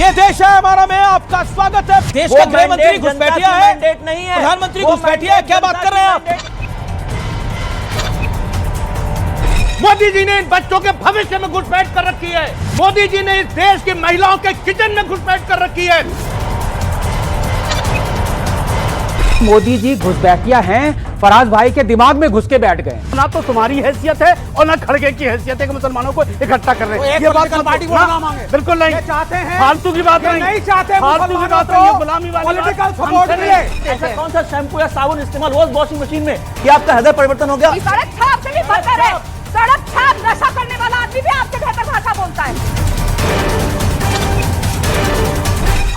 ये देश है हमारा, में आपका स्वागत है। देश का गृह मंत्री घुसपैठिया है, नहीं है, प्रधानमंत्री घुसपैठिया है, क्या बात कर रहे हैं आप? मोदी जी ने इन बच्चों के भविष्य में घुसपैठ कर रखी है। मोदी जी ने इस देश की महिलाओं के किचन में घुसपैठ कर रखी है। मोदी जी घुसपैठिया हैं, फराज भाई के दिमाग में घुस के बैठ गए। ना तो तुम्हारी हैसियत है और ना खड़गे की हैसियत है कि मुसलमानों को इकट्ठा कर रहे हैं। ये बात पार्टी को ना मांगे, बिल्कुल नहीं चाहते हैं, फालतू की बात नहीं चाहते, फालतू की बात नहीं, गुलामी वाली पॉलिटिकल सपोर्ट नहीं है। ऐसा कौन सा शैम्पू या साबुन इस्तेमाल हुआ वॉशिंग मशीन में कि आपका हृदय परिवर्तन हो गया? सड़क छाप से भी बदतर है। सड़क छाप नशा करने वाला आदमी भी आपसे बेहतर भाषा बोलता है।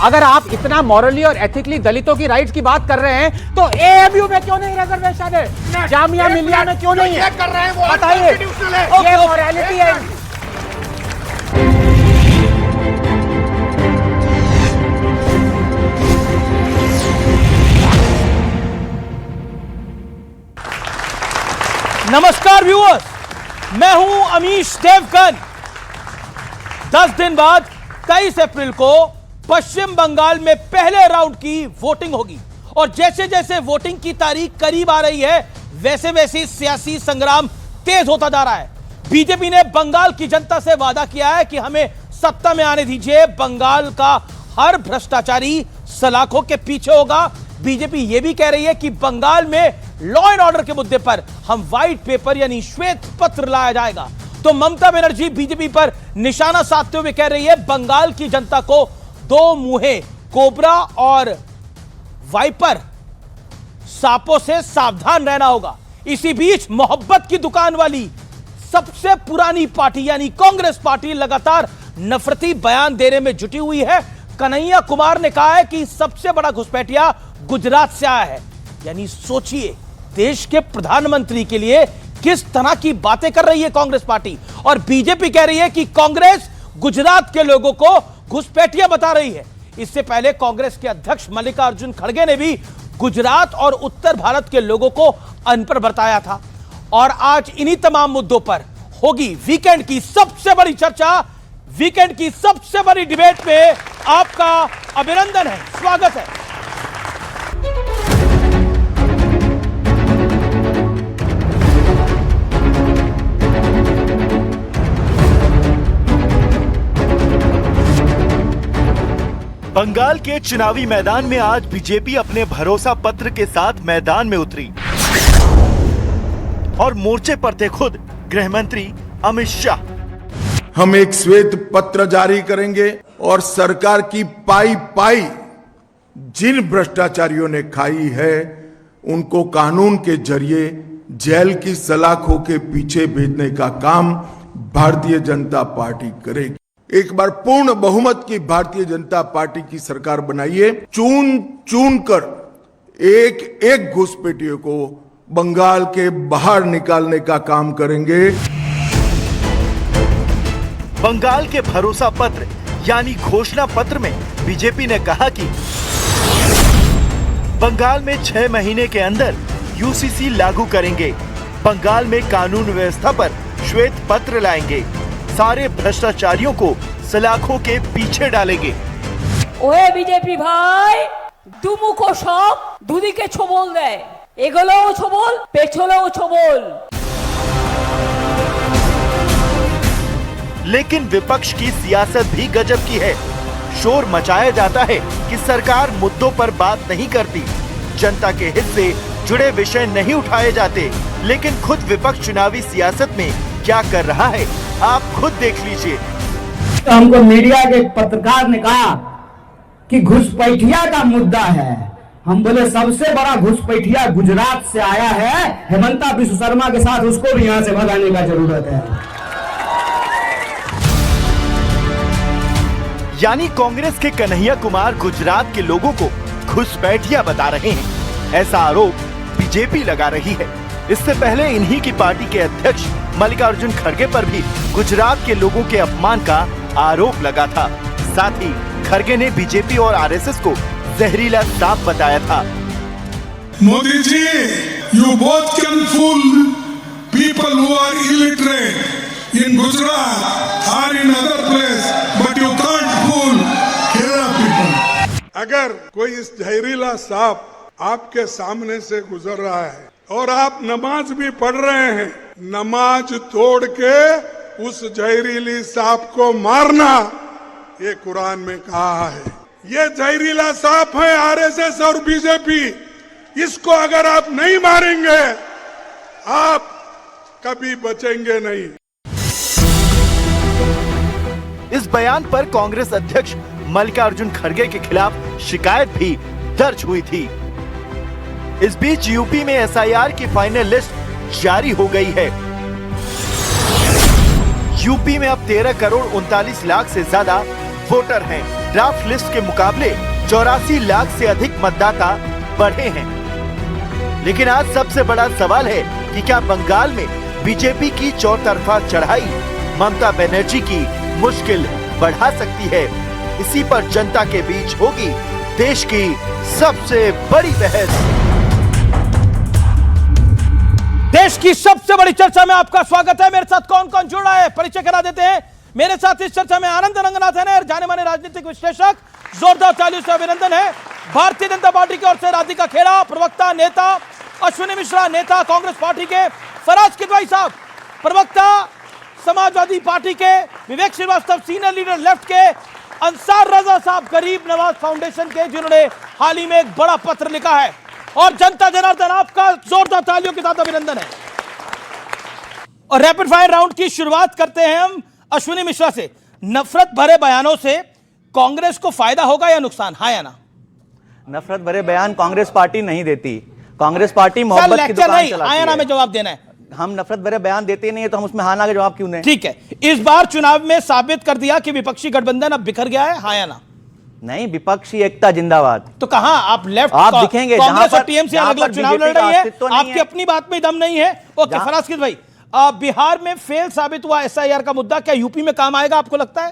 अगर आप इतना मॉरली और एथिकली दलितों की राइट्स की बात कर रहे हैं तो एएमयू में क्यों नहीं रिजर्वेशन है? जामिया मिलिया में क्यों नहीं है? कर रहे हैं वो बताइए, ये मॉरलिटी है। नमस्कार व्यूअर्स, मैं हूं अमीश देवगन। 10 दिन बाद 23 अप्रैल को पश्चिम बंगाल में पहले राउंड की वोटिंग होगी और जैसे जैसे वोटिंग की तारीख करीब आ रही है वैसे वैसे सियासी संग्राम तेज होता जा रहा है। बीजेपी ने बंगाल की जनता से वादा किया है कि हमें सत्ता में आने दीजिए, बंगाल का हर भ्रष्टाचारी सलाखों के पीछे होगा। बीजेपी यह भी कह रही है कि बंगाल में लॉ एंड ऑर्डर के मुद्दे पर हम व्हाइट पेपर यानी श्वेत पत्र लाया जाएगा। तो ममता बनर्जी बीजेपी पर निशाना साधते हुए कह रही है बंगाल की जनता को दो मुंहे कोबरा और वाइपर सांपों से सावधान रहना होगा। इसी बीच मोहब्बत की दुकान वाली सबसे पुरानी पार्टी यानी कांग्रेस पार्टी लगातार नफरती बयान देने में जुटी हुई है। कन्हैया कुमार ने कहा है कि सबसे बड़ा घुसपैठिया गुजरात से आया है। यानी सोचिए, देश के प्रधानमंत्री के लिए किस तरह की बातें कर रही है कांग्रेस पार्टी। और बीजेपी कह रही है कि कांग्रेस गुजरात के लोगों को घुसपैठिया बता रही है। इससे पहले कांग्रेस के अध्यक्ष मल्लिकार्जुन खड़गे ने भी गुजरात और उत्तर भारत के लोगों को अनपढ़ बताया था। और आज इन्हीं तमाम मुद्दों पर होगी वीकेंड की सबसे बड़ी चर्चा। वीकेंड की सबसे बड़ी डिबेट में आपका अभिनंदन है, स्वागत है। बंगाल के चुनावी मैदान में आज बीजेपी अपने भरोसा पत्र के साथ मैदान में उतरी और मोर्चे पर थे खुद गृह मंत्री अमित शाह। हम एक श्वेत पत्र जारी करेंगे और सरकार की पाई पाई जिन भ्रष्टाचारियों ने खाई है उनको कानून के जरिए जेल की सलाखों के पीछे भेजने का काम भारतीय जनता पार्टी करेगी। एक बार पूर्ण बहुमत की भारतीय जनता पार्टी की सरकार बनाइए। चुन चुन कर एक एक घुसपैठियों को बंगाल के बाहर निकालने का काम करेंगे। बंगाल के भरोसा पत्र यानी घोषणा पत्र में बीजेपी ने कहा कि बंगाल में 6 महीने के अंदर यूसीसी लागू करेंगे, बंगाल में कानून व्यवस्था पर श्वेत पत्र लाएंगे, सारे भ्रष्टाचारियों को सलाखों के पीछे डालेंगे। ओए बीजेपी भाई, দুমুখো সব দুদিকে ছোবল দেয়, এগোলেও ছোবল পেছলেও ছোবল। लेकिन विपक्ष की सियासत भी गजब की है। शोर मचाया जाता है कि सरकार मुद्दों पर बात नहीं करती, जनता के हित से जुड़े विषय नहीं उठाए जाते। लेकिन खुद विपक्ष चुनावी सियासत में क्या कर रहा है आप खुद देख लीजिए। तो हमको मीडिया के पत्रकार ने कहा कि घुसपैठिया का मुद्दा है। हम बोले सबसे बड़ा घुसपैठिया गुजरात से आया है, हेमंता विश्व शर्मा के साथ उसको भी यहाँ से भगाने का जरूरत है। यानी कांग्रेस के कन्हैया कुमार गुजरात के लोगों को घुसपैठिया बता रहे हैं, ऐसा आरोप बीजेपी लगा रही है। इससे पहले इन्हीं की पार्टी के अध्यक्ष मल्लिकार्जुन खड़गे पर भी गुजरात के लोगों के अपमान का आरोप लगा था। साथ ही खड़गे ने बीजेपी और आरएसएस को जहरीला सांप बताया था। Modi ji, you both can fool people who are illiterate in Gujarat or in other place, but you can't fool अगर कोई इस जहरीला सांप आपके सामने से गुजर रहा है और आप नमाज भी पढ़ रहे हैं, नमाज तोड़ के उस जहरीली सांप को मारना, ये कुरान में कहा है। ये जहरीला सांप है आरएसएस और बीजेपी। इसको अगर आप नहीं मारेंगे, आप कभी बचेंगे नहीं। इस बयान पर कांग्रेस अध्यक्ष मल्लिकार्जुन खड़गे के खिलाफ शिकायत भी दर्ज हुई थी। इस बीच यूपी में एसआईआर की फाइनल लिस्ट जारी हो गई है। यूपी में अब 13 करोड़ 39 लाख से ज्यादा वोटर हैं। ड्राफ्ट लिस्ट के मुकाबले 84 लाख से अधिक मतदाता बढ़े हैं। लेकिन आज सबसे बड़ा सवाल है कि क्या बंगाल में बीजेपी की चौतरफा चढ़ाई ममता बनर्जी की मुश्किल बढ़ा सकती है? इसी पर जनता के बीच होगी देश की सबसे बड़ी बहस। देश की सबसे बड़ी चर्चा में आपका स्वागत है। मेरे साथ कौन कौन जुड़ रहा है, परिचय करा देते हैं। मेरे साथ इस चर्चा में आनंद रंगनाथन है, जाने माने राजनीतिक विश्लेषक, जोरदार तालियों से अभिनंदन है। भारतीय जनता पार्टी की ओर से राधिका खेड़ा, प्रवक्ता नेता, अश्विनी मिश्रा नेता कांग्रेस पार्टी के, फराज किदवाई साहब प्रवक्ता समाजवादी पार्टी के, विवेक श्रीवास्तव सीनियर लीडर लेफ्ट के, अंसार रजा साहब गरीब नवाज फाउंडेशन के, जिन्होंने हाल ही में एक बड़ा पत्र लिखा है, और जनता जनार्दन आपका जोरदार तालियों के साथ अभिनंदन है। और रैपिड फायर राउंड की शुरुआत करते हैं हम अश्विनी मिश्रा से। नफरत भरे बयानों से कांग्रेस को फायदा होगा या नुकसान, हाँ या ना? नफरत भरे बयान कांग्रेस पार्टी नहीं देती। कांग्रेस पार्टी मोहब्बत की दुकान चलाती है। हाँ या ना में जवाब देना है। हम नफरत भरे बयान देते नहीं है तो हम उसमें हाँ ना का जवाब क्यों दें? ठीक है, इस बार चुनाव में साबित कर दिया कि विपक्षी गठबंधन अब बिखर गया है, हाँ या ना? नहीं, विपक्षी एकता जिंदाबाद। तो कहां आप लेफ्ट, आप दिखेंगे कांग्रेस और टीएमसी अलग-अलग चुनाव लड़ रही है, आपकी अपनी बात में दम नहीं है। ओके फराज भाई, बिहार में फेल साबित हुआ एसआईआर का मुद्दा, क्या यूपी में काम आएगा आपको लगता है?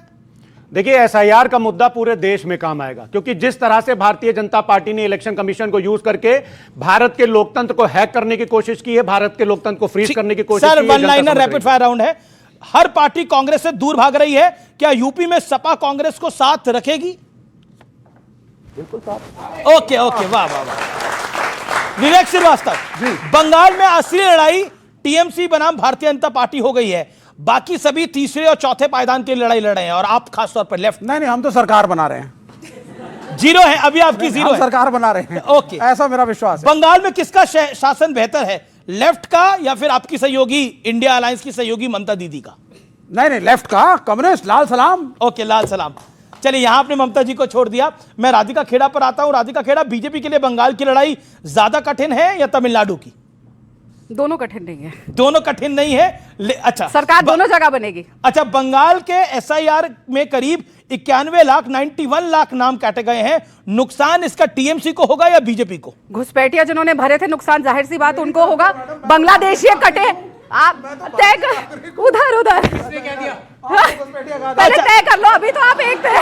देखिए, एसआईआर का मुद्दा पूरे देश में काम आएगा, क्योंकि जिस तरह से भारतीय जनता पार्टी ने इलेक्शन कमीशन को यूज करके भारत के लोकतंत्र को हैक करने की कोशिश की है, भारत के लोकतंत्र को फ्रीज करने की कोशिश की है। Sir, one liner rapid fire round है। हर पार्टी कांग्रेस से दूर भाग रही है, क्या यूपी में सपा कांग्रेस को साथ रखेगी? बिल्कुल साथ। ओके ओके, वाह वाह वाह। विवेक श्रीवास्तव, बंगाल में असली लड़ाई टीएमसी बनाम भारतीय जनता पार्टी हो गई है, बाकी सभी तीसरे और चौथे पायदान की लड़ाई लड़ रहे हैं, और आप खासतौर पर लेफ्ट। नहीं, हम तो सरकार बना रहे हैं। जीरो है अभी, आपकी जीरो है। सरकार बना रहे हैं। ओके, ऐसा मेरा विश्वास है। बंगाल में किसका शासन बेहतर है, लेफ्ट का या फिर आपकी सहयोगी इंडिया अलायंस की सहयोगी ममता दीदी का? नहीं, लेफ्ट का, कम्युनिस्ट, लाल सलाम। ओके, लाल सलाम। चलिए, यहां आपने ममता जी को छोड़ दिया, मैं राधिका खेड़ा पर आता हूं। राधिका खेड़ा, बीजेपी के लिए बंगाल की लड़ाई ज्यादा कठिन है या तमिलनाडु की? दोनों कठिन नहीं है। दोनों कठिन नहीं है। अच्छा, सरकार दोनों जगह बनेगी। अच्छा, बंगाल के एसआईआर में करीब 91 लाख 91 लाख नाम काटे गए हैं, नुकसान इसका टीएमसी को होगा या बीजेपी को? घुसपैठिया जिन्होंने भरे थे, नुकसान जाहिर सी बात उनको होगा। बांग्लादेशी कटे, आप तय कर, उधर पहले तय कर लो, अभी तो आप एक तय।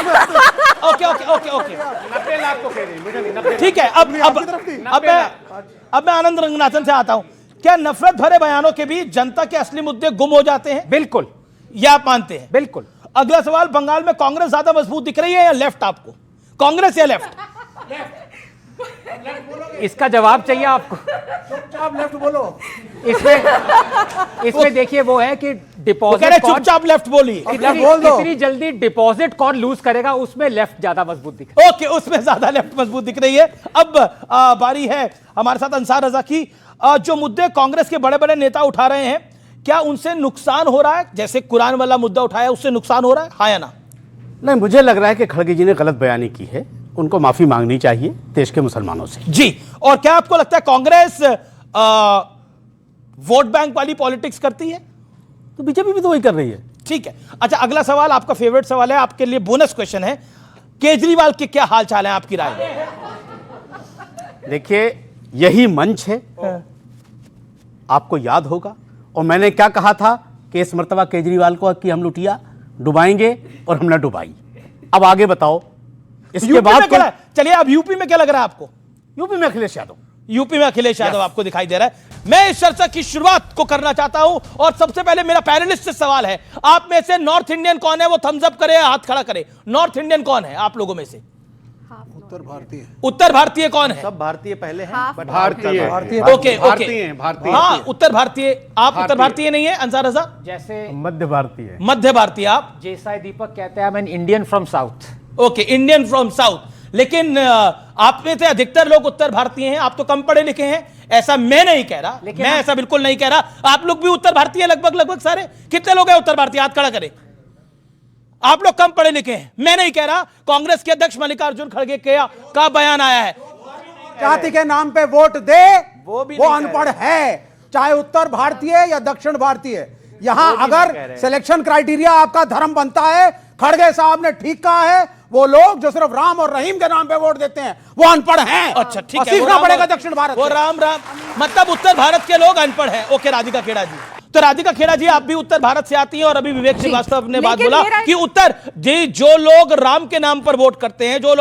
Okay okay okay okay, 90 lakh को कह दें। ठीक है। अब मैं आनंद रंगनाथन से आता हूं। क्या नफरत भरे बयानों के बीच जनता के असली मुद्दे गुम हो जाते हैं? बिल्कुल, यह आप मानते हैं? बिल्कुल। अगला सवाल, बंगाल में कांग्रेस ज्यादा मजबूत दिख रही है या लेफ्ट आपको? कांग्रेस या लेफ्ट? इसका जवाब चाहिए आपको? चुपचाप लेफ्ट बोलो। इसमें देखिए, वो है कि डिपॉजिट, चुपचाप लेफ्ट बोलिए। इतनी जल्दी डिपॉजिट कौन लूज करेगा, उसमें लेफ्ट ज्यादा मजबूत दिख रही है। ओके, उसमें ज्यादा लेफ्ट मजबूत दिख रही है। अब बारी है हमारे साथ अंसार रजा की। जो मुद्दे कांग्रेस के बड़े बड़े नेता उठा रहे हैं, क्या उनसे नुकसान हो रहा है? जैसे कुरान वाला मुद्दा उठाया, उससे नुकसान हो रहा है, हाँ या ना? नहीं, मुझे लग रहा है कि खड़गे जी ने गलत बयानी की है, उनको माफी मांगनी चाहिए देश के मुसलमानों से। जी, और क्या आपको लगता है कांग्रेस वोट बैंक वाली पॉलिटिक्स करती है? तो बीजेपी भी तो वही कर रही है। ठीक है। अच्छा, अगला सवाल आपका फेवरेट सवाल है, आपके लिए बोनस क्वेश्चन है। केजरीवाल के क्या हाल चाल है आपकी राय में? देखिए, यही मंच है, आपको याद होगा, और मैंने क्या कहा था कि इस मर्तबा केजरीवाल को कि हम लुटिया डुबाएंगे, और हमने डुबाई। अब आगे बताओ इसके बाद। चलिए, अब यूपी में क्या लग रहा है आपको? यूपी में अखिलेश यादव। यूपी में अखिलेश यादव आपको दिखाई दे रहा है। मैं इस चर्चा की शुरुआत को करना चाहता हूं, और सबसे पहले मेरा पैनलिस्ट से सवाल है, आप में से नॉर्थ इंडियन कौन है? वो थम्स अप करे, हाथ खड़ा करे। नॉर्थ इंडियन कौन है आप लोगों में से? उत्तर भारतीय कौन है? सब भारतीय पहले हैं, but भारतीय ओके ओके, भारतीय हाँ उत्तर भारतीय। आप उत्तर भारतीय नहीं है अंसार रजा? जैसे मध्य भारतीय। मध्य भारतीय आप? जैसा दीपक कहते हैं, I am Indian from south. Okay, Indian from south. लेकिन आप में से अधिकतर लोग उत्तर भारतीय हैं, आप तो कम पढ़े लिखे हैं, ऐसा मैं नहीं कह रहा, मैं ऐसा बिल्कुल नहीं कह रहा। आप लोग भी उत्तर भारतीय लगभग सारे। कितने लोग हैं उत्तर भारतीय? हाथ खड़ा करें। आप लोग कम पढ़े लिखे हैं, मैं नहीं कह रहा। कांग्रेस के अध्यक्ष मल्लिकार्जुन खड़गे का बयान आया है, जाति के नाम पे वोट दे वो अनपढ़ है, चाहे उत्तर भारतीय या दक्षिण भारतीय। यहां अगर सिलेक्शन क्राइटेरिया आपका धर्म बनता है, खड़गे साहब ने ठीक कहा है, वो लोग जो सिर्फ राम और रहीम के नाम पे वोट देते हैं वो अनपढ़ हैं। अच्छा ठीक है, सीखना पड़ेगा दक्षिण भारत वो राम मतलब उत्तर भारत के लोग अनपढ़ हैं। ओके राधिका खेड़ा जी, तो राधिका खेड़ा जी आप भी उत्तर भारत से आती हैं, और अभी विवेक श्रीवास्तव ने बात बोला कि उत्तर जी जो लोग राम के नाम पर वोट करते हैं, जो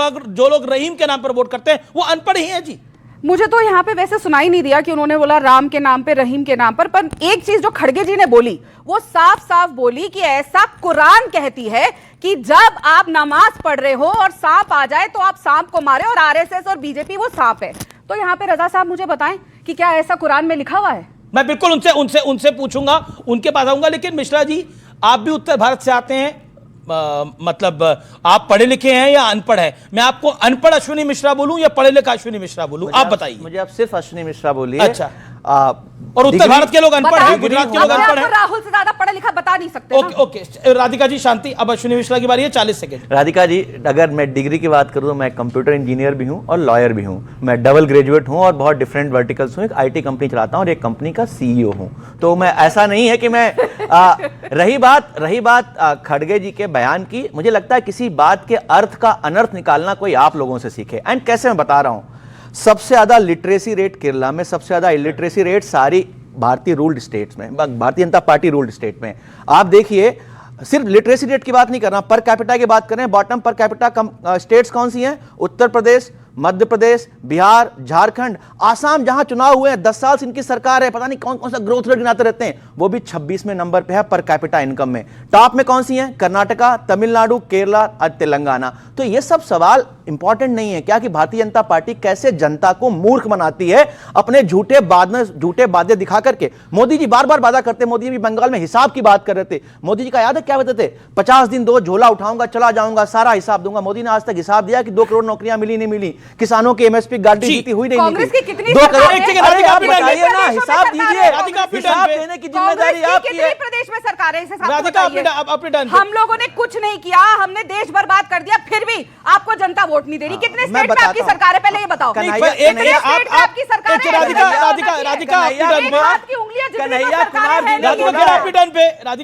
लोग रहीम के नाम पर वोट करते हैं, वो अनपढ़ ही हैं जी। मुझे तो यहाँ पे वैसे सुनाई नहीं दिया कि उन्होंने बोला राम के नाम पे, रहीम के नाम पर एक चीज जो खड़गे जी ने बोली वो साफ साफ बोली कि ऐसा कुरान कहती है कि जब आप नमाज पढ़ रहे हो और सांप आ जाए तो आप सांप को मारे, और आरएसएस और बीजेपी वो सांप है। तो यहाँ पे रजा साहब मुझे बताएं कि क्या ऐसा कुरान में लिखा हुआ है? मैं बिल्कुल उनसे पूछूंगा, उनके पास आऊंगा। लेकिन मिश्रा जी आप भी उत्तर भारत से आते हैं, मतलब आप पढ़े लिखे हैं या अनपढ़ है? मैं आपको अनपढ़ अश्विनी मिश्रा बोलूं या पढ़े लिखा अश्विनी मिश्रा बोलूं, आप बताइए। मुझे आप सिर्फ अश्विनी मिश्रा बोलिए। अच्छा, और उत्तर भारत के लोग अनपढ़ हैं, गुजरात के लोग अनपढ़ हैं। राहुल से ज्यादा पढ़ा लिखा बता नहीं सकते। ओके ओके, राधिका जी शांति। अब अश्विनी मिश्रा की बारी है, 40 सेकंड। राधिका जी, अगर मैं डिग्री की बात करूं तो मैं कंप्यूटर इंजीनियर भी हूं और लॉयर भी हूं। मैं डबल ग्रेजुएट हूं और बहुत डिफरेंट वर्टिकल्स हूं। एक आईटी कंपनी चलाता हूं और एक कंपनी का सीईओ हूं। तो मैं ऐसा नहीं है कि मैं रही बात खड़गे जी के बयान की, मुझे लगता है किसी बात के अर्थ का अनर्थ निकालना कोई आप लोगों से सीखे। एंड कैसे मैं बता रहा हूं, सबसे ज्यादा लिटरेसी रेट केरला में, सबसे ज्यादा इलिटरेसी रेट सारी भारतीय रूल्ड स्टेट्स में, Bharatiya Janata party ruled state में। आप देखिए, सिर्फ लिटरेसी रेट की बात नहीं कर रहा, पर कैपिटा की बात कर रहे हैं। बॉटम पर कैपिटा स्टेट्स कौन सी हैं? उत्तर प्रदेश, मध्य प्रदेश, बिहार, झारखंड, आसाम, जहां चुनाव हुए हैं 10 साल से इनकी सरकार है, पता नहीं कौन कौन सा ग्रोथ रेट गिनाते रहते हैं, वो भी 26वें नंबर पे है पर कैपिटा इनकम में। टॉप में कौन सी हैं? कर्नाटका, तमिलनाडु, केरला और तेलंगाना। तो ये सब सवाल इंपॉर्टेंट नहीं है क्या कि भारतीय जनता पार्टी कैसे जनता को मूर्ख बनाती है अपने झूठे वादे दिखा करके। मोदी जी बार बार वादा करते, मोदी जी बंगाल में हिसाब की बात कर रहे थे। मोदी जी का याद है क्या कहते थे? 50 दिन दो, झोला उठाऊंगा, चला जाऊंगा, सारा हिसाब दूंगा। मोदी ने आज तक हिसाब दिया कि 2 करोड़ नौकरियां मिली नहीं मिली, किसानों की एमएसपी गारंटी जीती हुई नहीं कांग्रेस की कितनी 2 करोड़। आप बताइए ना, हिसाब दीजिए, हिसाब देने की जिम्मेदारी आपकी है। प्रदेश में सरकार है, हम लोगों ने कुछ नहीं किया, हमने देश बर्बाद कर दिया, फिर भी आपको जनता वोट नहीं दे रही। कितने स्टेट में आपकी सरकार है, पहले ये बताओ।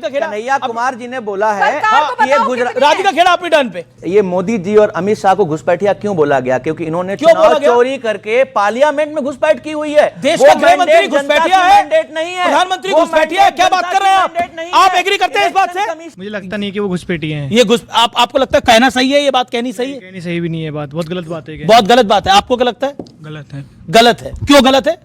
कन्हैया कुमार जी ने बोला है कि राधिका खेड़ा अपनी टर्न पे, ये मोदी जी और अमित शाह को घुसपैठिया क्यों बोला गया? क्योंकि इन्होंने चुनाव चोरी करके पार्लियामेंट में घुसपैठ की हुई है। देश का गृह मंत्री घुसपैठिया है, मैंडेट नहीं है, प्रधानमंत्री घुसपैठिया है। क्या बात कर रहे हैं आप एग्री करते हैं इस बात से? मुझे लगता नहीं कि वो घुसपैठी हैं। ये आपको लगता है कहना सही है? ये बात कहनी सही है? कहनी सही भी नहीं है, बात बहुत गलत बात है। बहुत गलत बात है। आपको क्या लगता है? गलत है। गलत है, क्यों गलत है?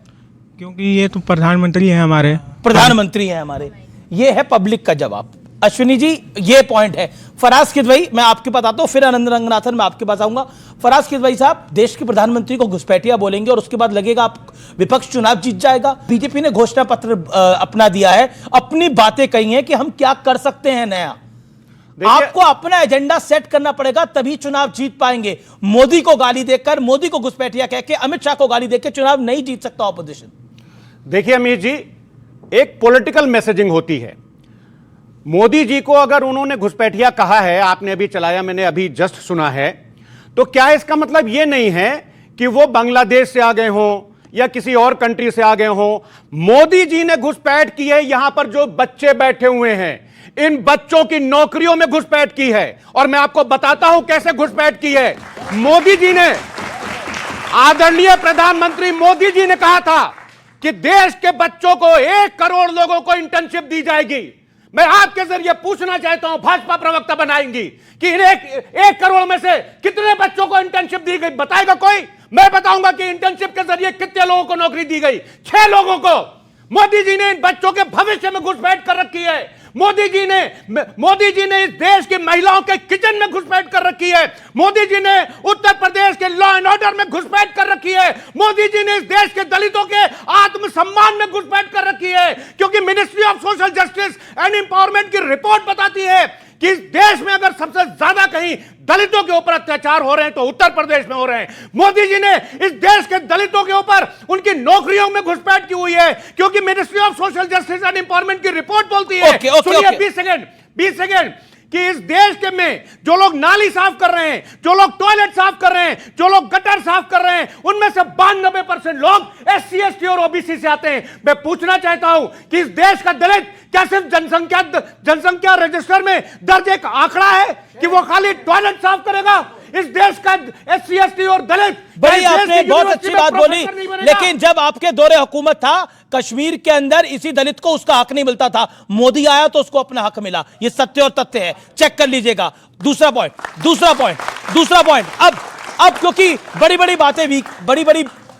क्योंकि ये तो प्रधानमंत्री हैं हमारे, प्रधानमंत्री हैं हमारे। ये है पब्लिक का जवाब। अश्विनी जी ये पॉइंट है। फराज किदवई मैं आपके पास आता हूं, फिर आनंद रंगनाथन मैं आपके पास आऊंगा। फराज किदवई साहब, देश के प्रधानमंत्री को घुसपैठिया बोलेंगे और उसके बाद लगेगा आप विपक्ष चुनाव जीत जाएगा। बीजेपी ने घोषणा पत्र अपना दिया है, अपनी बातें कही हैं कि हम क्या कर सकते हैं नया। आपको अपना एजेंडा सेट करना पड़ेगा, तभी चुनाव जीत पाएंगे। मोदी को गाली देकर, मोदी को घुसपैठिया कहकर, अमित शाह को गाली देकर चुनाव नहीं जीत सकता ऑपोजिशन। देखिए अमीर जी, एक पॉलिटिकल मैसेजिंग होती है। मोदी जी को अगर उन्होंने घुसपैठिया कहा है, आपने अभी चलाया, मैंने अभी जस्ट सुना है, तो क्या इसका मतलब यह नहीं है कि वो बांग्लादेश से आ गए हों या किसी और कंट्री से आ गए हों। मोदी जी ने घुसपैठ की है, यहां पर जो बच्चे बैठे हुए हैं, इन बच्चों की नौकरियों में घुसपैठ की है। और मैं आपको बताता हूं कैसे घुसपैठ की है। मोदी जी ने, आदरणीय प्रधानमंत्री मोदी जी ने कहा था कि देश के बच्चों को 1 करोड़ लोगों को इंटर्नशिप दी जाएगी। मैं आपके जरिए पूछना चाहता हूं, भाजपा प्रवक्ता बनाएंगी कि इन 1 करोड़ में से कितने बच्चों को इंटर्नशिप दी गई? बताएगा कोई? मैं बताऊंगा कि इंटर्नशिप के जरिए कितने लोगों को नौकरी दी गई। 6 लोगों को। मोदी जी ने इन बच्चों के भविष्य में घुसपैठ कर रखी है। मोदी जी ने इस देश की महिलाओं के किचन में घुसपैठ कर रखी है। मोदी जी ने उत्तर प्रदेश के लॉ एंड ऑर्डर में घुसपैठ कर रखी है। मोदी जी ने इस देश के दलितों के आत्मसम्मान में घुसपैठ कर रखी है, क्योंकि ministry of social justice and empowerment की रिपोर्ट बताती है कि इस देश में अगर सबसे ज्यादा कहीं दलितों के ऊपर अत्याचार हो रहे हैं तो उत्तर प्रदेश में हो रहे हैं। मोदी जी ने इस देश के दलितों के ऊपर उनकी नौकरियों में घुसपैठ की हुई है, क्योंकि ministry of social justice and empowerment की रिपोर्ट बोलती है। सुनिए 20 सेकेंड कि इस देश के में जो लोग नाली साफ कर रहे हैं, जो लोग टॉयलेट साफ कर रहे हैं, जो लोग गटर साफ कर रहे हैं, उनमें से 92% लोग SC ST और OBC से आते हैं। मैं पूछना चाहता हूं कि इस देश का दलित क्या सिर्फ जनसंख्या रजिस्टर में दर्ज एक आंकड़ा है कि वो खाली टॉयलेट साफ करेगा? इस देश का SC ST और दलित भाई आपने बहुत अच्छी बात बोली, लेकिन जब आपके दौरे हुकूमत था कश्मीर के अंदर इसी दलित को उसका हक नहीं मिलता था। मोदी आया तो उसको अपना हक मिला। ये सत्य और तथ्य है, चेक कर लीजिएगा। दूसरा पॉइंट अब क्योंकि बड़ी बड़ी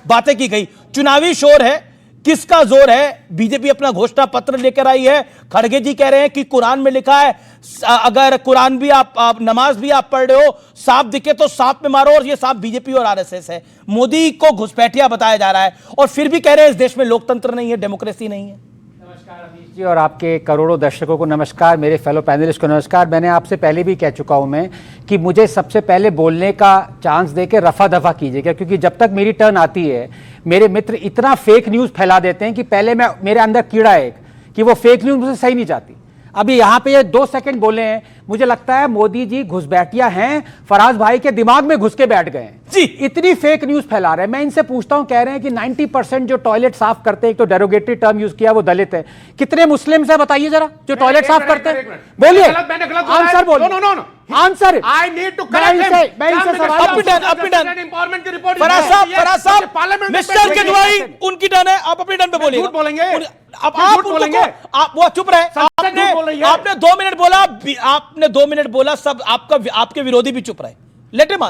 बातें की गई, चुनावी शोर है, किसका जोर है? बीजेपी अपना घोषणा पत्र लेकर आई है। खड़गे जी कह रहे हैं कि कुरान में लिखा है अगर कुरान भी आप नमाज भी आप पढ़ रहे हो, सांप दिखे तो सांप में मारो, और ये सांप बीजेपी और आरएसएस है। मोदी को घुसपैठिया बताया जा रहा है और फिर भी कह रहे हैं इस देश में लोकतंत्र नहीं है, डेमोक्रेसी नहीं है। नमस्कार अमीश जी और आपके करोड़ों दर्शकों को नमस्कार, मेरे फेलो पैनलिस्ट को नमस्कार। मैंने आपसे पहले भी कह चुका हूं मैं कि मुझे सबसे पहले बोलने का चांस देके रफा दफा कीजिएगा, क्योंकि जब तक मेरी टर्न आती है मेरे मित्र इतना फेक न्यूज़ फैला देते हैं कि पहले मेरे अंदर कीड़ा है कि वो फेक न्यूज़ मुझे सही नहीं जाती। अभी यहाँ पे ये 2 सेकंड बोले हैं, मुझे लगता है मोदी जी घुसपैठिया हैं, फराज भाई के दिमाग में घुस के बैठ गए हैं जी। इतनी फेक न्यूज फैला रहे हैं। मैं इनसे पूछता हूं, कह रहे हैं कि 90% जो टॉयलेट साफ करते हैं, एक तो डेरोगेटरी टर्म यूज किया, वो दलित है। कितने मुस्लिम से बताइए जरा जो टॉयलेट साफ करते हैं? बोलिए, आंसर बोलिए। Answer I need to correct Faraz साहब मिस्टर केजरीवाल उनकी टर्न है, आप अपनी टर्न पे बोलिए। झूठ बोलेंगे आप वो चुप रहे। आपने 2 मिनट बोला, सब आपके विरोधी भी चुप रहे।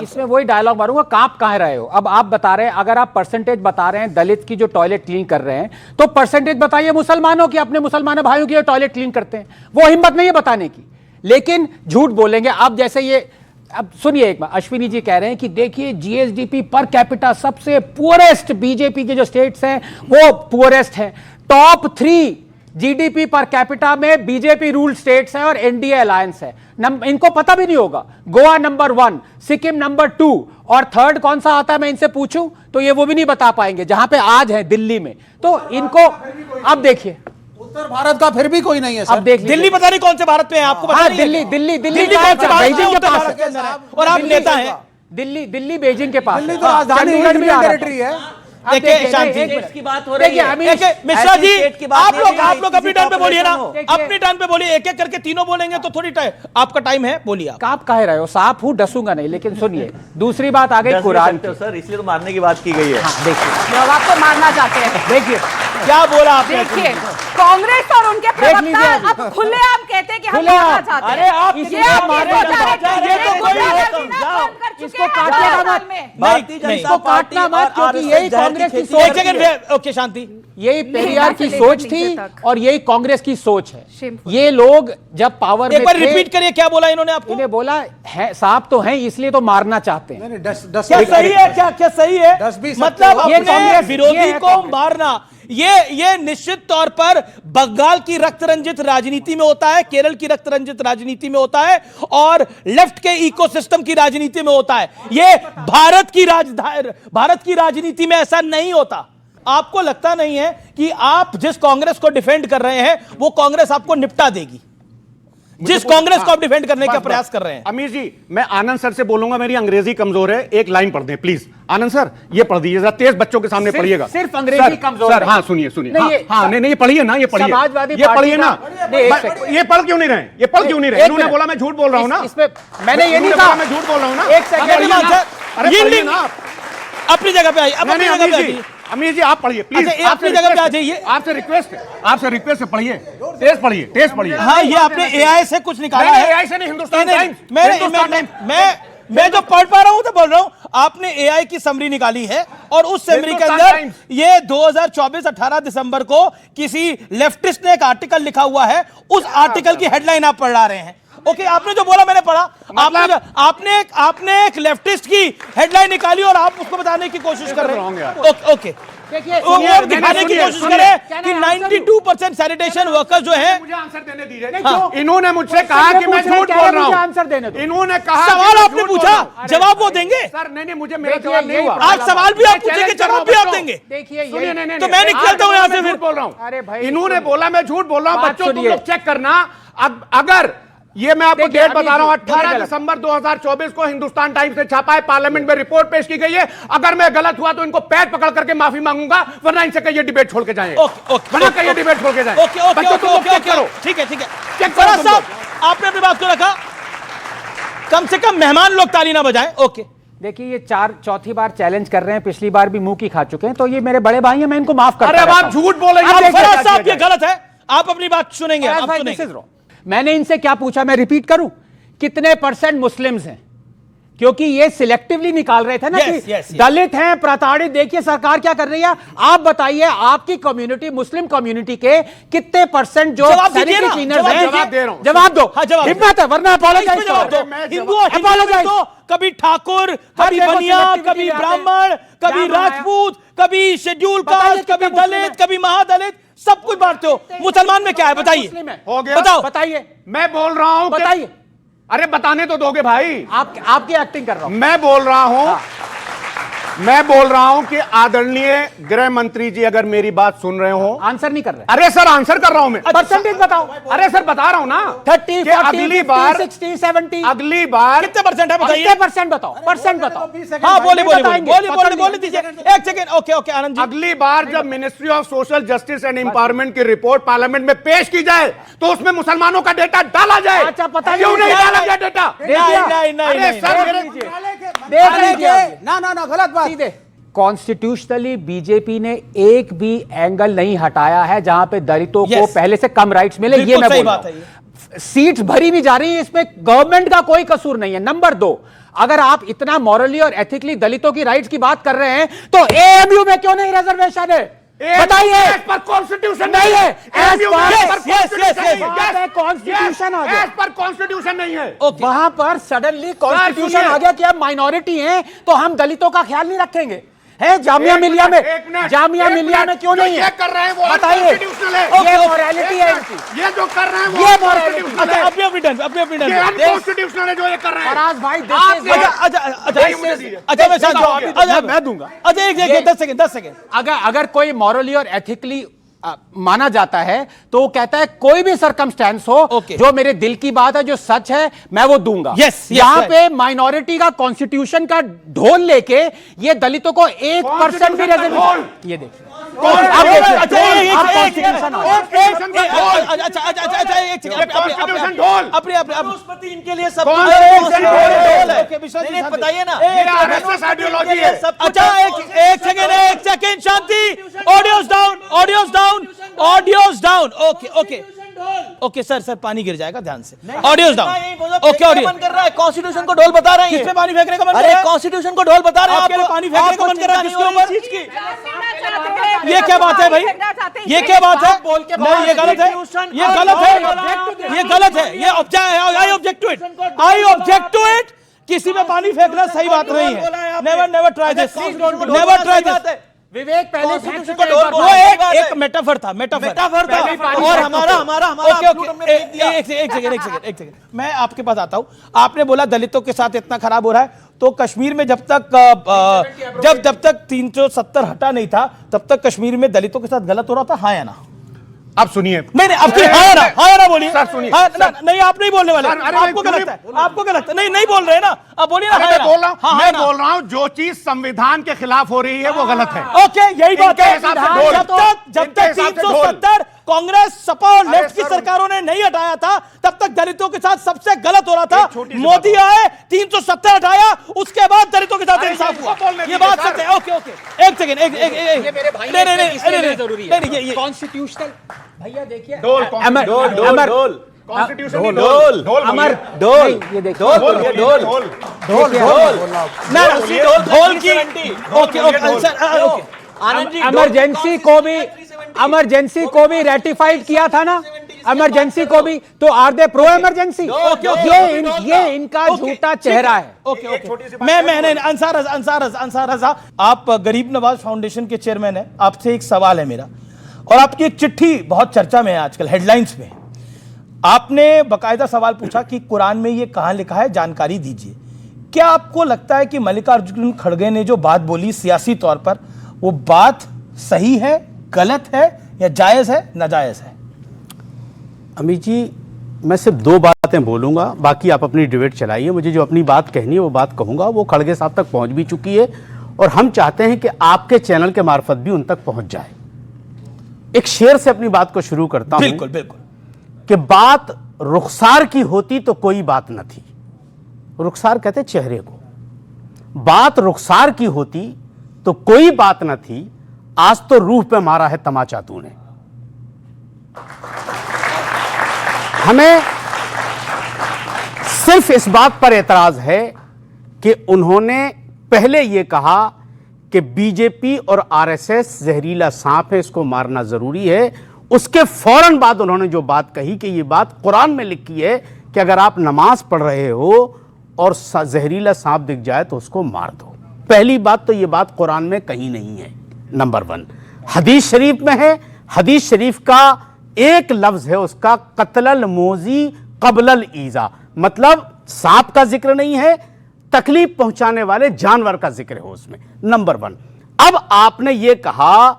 इसमें वही डायलॉग मारूंगा, कांप कहां रहे हो? अब आप बता रहे हैं, अगर आप परसेंटेज बता रहे हैं दलित की जो टॉयलेट क्लीन कर रहे हैं, तो परसेंटेज बताइए मुसलमानों की, अपने मुसलमान भाइयों की जो टॉयलेट क्लीन करते हैं। वो हिम्मत नहीं है बताने की, लेकिन झूठ बोलेंगे। अब जैसे ये, अब सुनिए एक बार, अश्विनी जी कह रहे हैं कि देखिए GSDP पर कैपिटा सबसे पुअरेस्ट बीजेपी के जो स्टेट्स हैं वो पुअरेस्ट है। टॉप 3 GDP पर कैपिटा में बीजेपी रूल स्टेट्स हैं और NDA अलायंस है। इनको पता भी नहीं होगा। गोवा नंबर 1, सिक्किम नंबर 2 और 3rd कौन सा आता है मैं इनसे पूछूं तो ये वो भी नहीं बता पाएंगे, जहां पे आज है दिल्ली में। तो इनको अब देखिए, उत्तर भारत का फिर भी कोई नहीं है सर। अब देख दिल्ली पता नहीं कौन से भारत में है, आपको पता नहीं है? दिल्ली कौन से बीजिंग के पास है और आप नेता हैं। दिल्ली बीजिंग के पास। दिल्ली तो राजधानी टेरिटरी है। देखिए शांति की बात हो रही है। मिश्रा जी आप लोग अपनी टर्न पे बोलिए ना, अपनी टर्न पे बोलिए, एक एक करके तीनों बोलेंगे तो थोड़ी आपका टाइम है, बोलिए। आप कह रहे हो सांप हूं, डसूंगा नहीं। लेकिन सुनिए, दूसरी बात आ गई कुरान की। सर इसलिए तो मारने की बात की गई है। देखिए लोग आपको मारना चाहते हैं। देखिए क्या बोला आपने। देखिए कांग्रेस और उनके प्रवक्ता अब खुलेआम कहते हैं कि हम मारना चाहते हैं। अरे आप ये इसको काटना मत, इसको काटना मत, क्योंकि यही कांग्रेस की सोच। ओके शांति, यही पेरियार की सोच थी और यही कांग्रेस की सोच है। ये लोग जब पावर में थे, रिपीट करिए क्या बोला इन्होंने आपको? इन्हें बोला है सांप तो हैं इसलिए तो मारना चाहते हैं। क्या सही है? क्या सही है? मतलब ये कांग्रेस विरोधी को मारना, ये निश्चित तौर पर बंगाल की रक्त रंजित राजनीति में होता है, केरल की रक्त रंजित राजनीति में होता है और लेफ्ट के इकोसिस्टम की राजनीति में होता है। ये भारत की राजनीति में ऐसा नहीं होता। आपको लगता नहीं है कि आप जिस कांग्रेस को डिफेंड कर रहे हैं वो कांग्रेस आपको निपटा देगी, जिस कांग्रेस को आप डिफेंड करने का प्रयास कर रहे हैं। अमीर जी, मैं आनंद सर से बोलूंगा, मेरी अंग्रेजी कमजोर है, एक लाइन पढ़ दें प्लीज। आनंद सर ये पढ़ दीजिए जरा, तेज बच्चों के सामने पढ़िएगा। सिर्फ अंग्रेजी कमजोर सर, हाँ सुनिए नहीं ये पढ़िए ना, ये पढ़िए, ये पढ़िए ना। ये पढ़ क्यों नहीं रहे? ये पढ़ क्यों नहीं रहे? इन्होंने बोला मैं झूठ बोल रहा हूं ना। इसमें मैंने ये नहीं कहा मैं झूठ बोल रहा हूं ना। एक सेकंड, अपनी जगह पे आइए। अमीर जी आप पढ़िए प्लीज, अपनी जगह पे आ जाइए। आपसे रिक्वेस्ट है, पढ़िए, तेज पढ़िए। हाँ, ये आपने AI से कुछ निकाला है? AI से नहीं, हिंदुस्तान टाइम्स। मैं जो पढ़ पा रहा हूं तो बोल रहा हूं, आपने एआई की समरी निकाली है और उस समरी के अंदर ये 2024 18 दिसंबर को किसी लेफ्टिस्ट ने एक आर्टिकल लिखा हुआ है, उस आर्टिकल की हेडलाइन आप पढ़ रहे हैं। ओके, आपने जो बोला मैंने पढ़ा, आपने एक लेफ्टिस्ट की हेडलाइन निकाली और आप उसको बताने की कोशिश कर रहे हैं। ओके, देखिए दिखाने की कोशिश करें कि 92% सैनिटेशन वर्कर्स जो है। मुझे आंसर देने दीजिए। इन्होंने मुझसे कहा कि मैं झूठ बोल रहा हूं। आंसर देने दो। इन्होंने कहा, सवाल आपने पूछा, जवाब वो देंगे। सर नहीं, मुझे मेरा जवाब नहीं हुआ। आज सवाल भी आप पूछेंगे, जवाब भी आप देंगे। देखिए तो मैं निकलता हूं यहां से, फिर बोल रहा हूं। अरे भाई, इन्होंने बोला मैं झूठ बोल रहा हूं। बच्चों तुम लोग चेक करना। अगर ये मैं आपको डेट बता रहा हूं, 18 दिसंबर 2024 को हिंदुस्तान टाइम्स ने छापा है, पार्लियामेंट में रिपोर्ट पेश की गई है। अगर मैं गलत हुआ तो इनको पैर पकड़ करके माफी मांगूंगा, वरना इनसे कहिए डिबेट छोड़ के जाएं। वरना कहिए डिबेट छोड़ के जाएं। बच्चों तुम लोग चेक करो। ठीक है चेक करो साहब, आपने अपनी बात को रखा, कम से कम मेहमान लोग ताली ना बजाएं। ओके, देखिए ये चौथी बार चैलेंज कर रहे हैं, पिछली बार भी मुंह की खा चुके हैं, तो ये मेरे बड़े भाई हैं, मैं इनको माफ करता हूं। अरे आप झूठ बोल रहे हैं साहब, ये गलत है। आप अपनी बात सुनेंगे, आप सुनेंगे। मैंने इनसे क्या पूछा, मैं रिपीट करूं, कितने % मुस्लिम्स हैं, क्योंकि ये सिलेक्टिवली निकाल रहे थे ना कि दलित हैं, प्रताड़ित। देखिए सरकार क्या कर रही है, आप बताइए आपकी कम्युनिटी, मुस्लिम कम्युनिटी के कितने % जो सैनिटरी क्लीनर्स हैं? जवाब दो, हिम्मत है, वरना अपॉलोजाइज दो। हिंदू कभी ठाकुर, कभी बनिया, कभी ब्राह्मण, कभी राजपूत, कभी शेड्यूल कास्ट, कभी दलित, कभी महादलित, सब कुछ बांटते हो। मुसलमान में क्या है बताइए? हो गया, बताओ, बताइए। मैं बोल रहा हूं, बताइए। अरे बताने तो दोगे भाई। आपकी एक्टिंग कर रहा हूं। मैं बोल रहा हूं, मैं बोल रहा हूं कि आदरणीय गृह मंत्री जी अगर मेरी बात सुन रहे हो। आंसर नहीं कर रहे। अरे सर आंसर कर रहा हूं मैं। परसेंटेज बताओ। अरे सर बता रहा हूं ना, 30, 40, अगली बार 60, 70, अगली बार कितने % है बताइए? कितने % बताओ, % बताओ। हाँ बोले दीजिए। एक सेकेंड। ओके आनंद जी, अगली बार जब ministry of social justice and empowerment की रिपोर्ट पार्लियामेंट में पेश की जाए तो उसमें मुसलमानों का डेटा डाला जाए। अच्छा, पता क्यों नहीं डाला गया डेटा? नहीं देख लीजिए। ना गलत बात। कॉन्स्टिट्यूशनली बीजेपी ने एक भी एंगल नहीं हटाया है जहां पे दलितों को पहले से कम राइट्स मिले। ये मैं बोल रहा हूं, सीट्स भरी भी जा रही है, इसमें गवर्नमेंट का कोई कसूर नहीं है। नंबर 2, अगर आप इतना मॉरली और एथिकली दलितों की राइट्स की बात कर रहे हैं तो एएमयू में क्यों नहीं रिजर्वेशन है? बताइए। पर कॉन्स्टिट्यूशन नहीं है, कॉन्स्टिट्यूशन नहीं है। वहां पर सडनली कॉन्स्टिट्यूशन आ गया कि अब माइनॉरिटी हैं तो हम दलितों का ख्याल नहीं रखेंगे। है जामिया मिलिया में, जामिया मिलिया में क्यों नहीं है? कर रहे हैं वो बताइए। ये मॉरलिटी है इनकी, ये जो कर रहे हैं वो ये मॉरलिटी। अनकॉन्स्टिट्यूशनल है जो ये कर रहे हैं। फराज भाई मैं दूंगा। अच्छा एक 10 सेकेंड। अगर कोई मॉरली और एथिकली माना जाता है तो वो कहता है कोई भी सरकमस्टेंस हो, जो मेरे दिल की बात है, जो सच है, मैं वो दूंगा। यहां पे माइनॉरिटी का कॉन्स्टिट्यूशन का ढोल लेके ये दलितों को 1% भी रिजर्वेशन। ये देखिए इनके लिए सब बताइए ना। अच्छा एक सेकेंड शांति। Audios down. ओके सर पानी गिर जाएगा, ध्यान से। Audios down. ओके ऑडियो मन कर रहा है, कॉन्स्टिट्यूशन को ढोल बता रहे हैं। किस पे पानी फेंकने का मन कर रहा है? कॉन्स्टिट्यूशन को ढोल बता रहे हैं। आपके लिए पानी फेंकने का मन कर रहा है किसके ऊपर? ये क्या बात है भाई? ये क्या बात है? नहीं, ये गलत है, ये गलत है, ये गलत है। ये आई ऑब्जेक्ट टू इट। किसी पे पानी फेंकना सही बात नहीं है। Never try this. Never try this. Vivek पहले वो एक मेटाफर था और हमारा एक सेकंड मैं आपके पास आता हूं। आपने बोला दलितों के साथ इतना खराब हो रहा है, तो कश्मीर में जब तक 370 हटा नहीं था तब तक कश्मीर में दलितों के साथ गलत हो रहा था, हाँ या ना? अब सुनिए। नहीं अब हाँ ना बोलिए। सर सुनिए। नहीं आप नहीं बोलने वाले। आपको गलत है, आपको गलत है। नहीं बोल रहे ना, अब बोलिए ना। मैं बोल रहा हूं जो चीज संविधान के खिलाफ हो रही है वो गलत है। ओके यही बात है। जब तक 370 कांग्रेस, सपा और लेफ्ट की सरकारों ने नहीं हटाया था तब तक दलितों के साथ सबसे गलत हो रहा था। मोदी आए, 370 हटाया, उसके बाद दलितों के साथ इंसाफ हुआ। ये बात सच है। ओके एक सेकेंड। कॉन्स्टिट्यूशनल भैया देखिए, कॉन्स्टिट्यूशन ढोल अमर ढोल ये देखिए ढोल इमरजेंसी को भी रेटिफाइड किया था ना, इमरजेंसी को भी, तो आर दे प्रो इमरजेंसी? ये इनका झूठा चेहरा है। मैंने अंसार रजा, आप गरीब नवाज फाउंडेशन के चेयरमैन हैं, आपसे एक सवाल है मेरा, और आपकी एक चिट्ठी बहुत चर्चा में है आजकल, हेडलाइंस में। आपने बकायदा सवाल पूछा कि कुरान में ये कहां लिखा है, जानकारी दीजिए। क्या आपको लगता है कि मल्लिकार्जुन खड़गे ने जो बात बोली सियासी तौर पर, वो बात सही है, गलत है, या जायज है, नाजायज है? अमित जी, मैं सिर्फ दो बातें बोलूंगा, बाकी आप अपनी डिबेट चलाइए। मुझे जो अपनी बात कहनी है वो बात कहूंगा, वो खड़गे साहब तक पहुंच भी चुकी है, और हम चाहते हैं कि आपके चैनल के मार्फत भी उन तक पहुंच जाए। एक शेर से अपनी बात को शुरू करता हूं। बिल्कुल बिल्कुल। कि बात रुखसार की होती तो कोई बात न थी। रुखसार कहते चेहरे को। बात रुखसार की होती तो कोई बात न थी, आज तो रूह पे मारा है तमाचा तूने। हमें सिर्फ इस बात पर एतराज है कि उन्होंने पहले यह कहा कि बीजेपी और आरएसएस जहरीला सांप है, इसको मारना जरूरी है। उसके फौरन बाद उन्होंने जो बात कही कि यह बात कुरान में लिखी है कि अगर आप नमाज पढ़ रहे हो और जहरीला सांप दिख जाए तो उसको मार दो। पहली बात तो यह बात कुरान में कहीं नहीं है, नंबर 1। हदीस शरीफ में है। हदीस शरीफ का एक लफ्ज है उसका, कत्लल मोजी कबलल ईजा, मतलब सांप का जिक्र नहीं है, तकलीफ पहुंचाने वाले जानवर का जिक्र है उसमें, नंबर 1। अब आपने यह कहा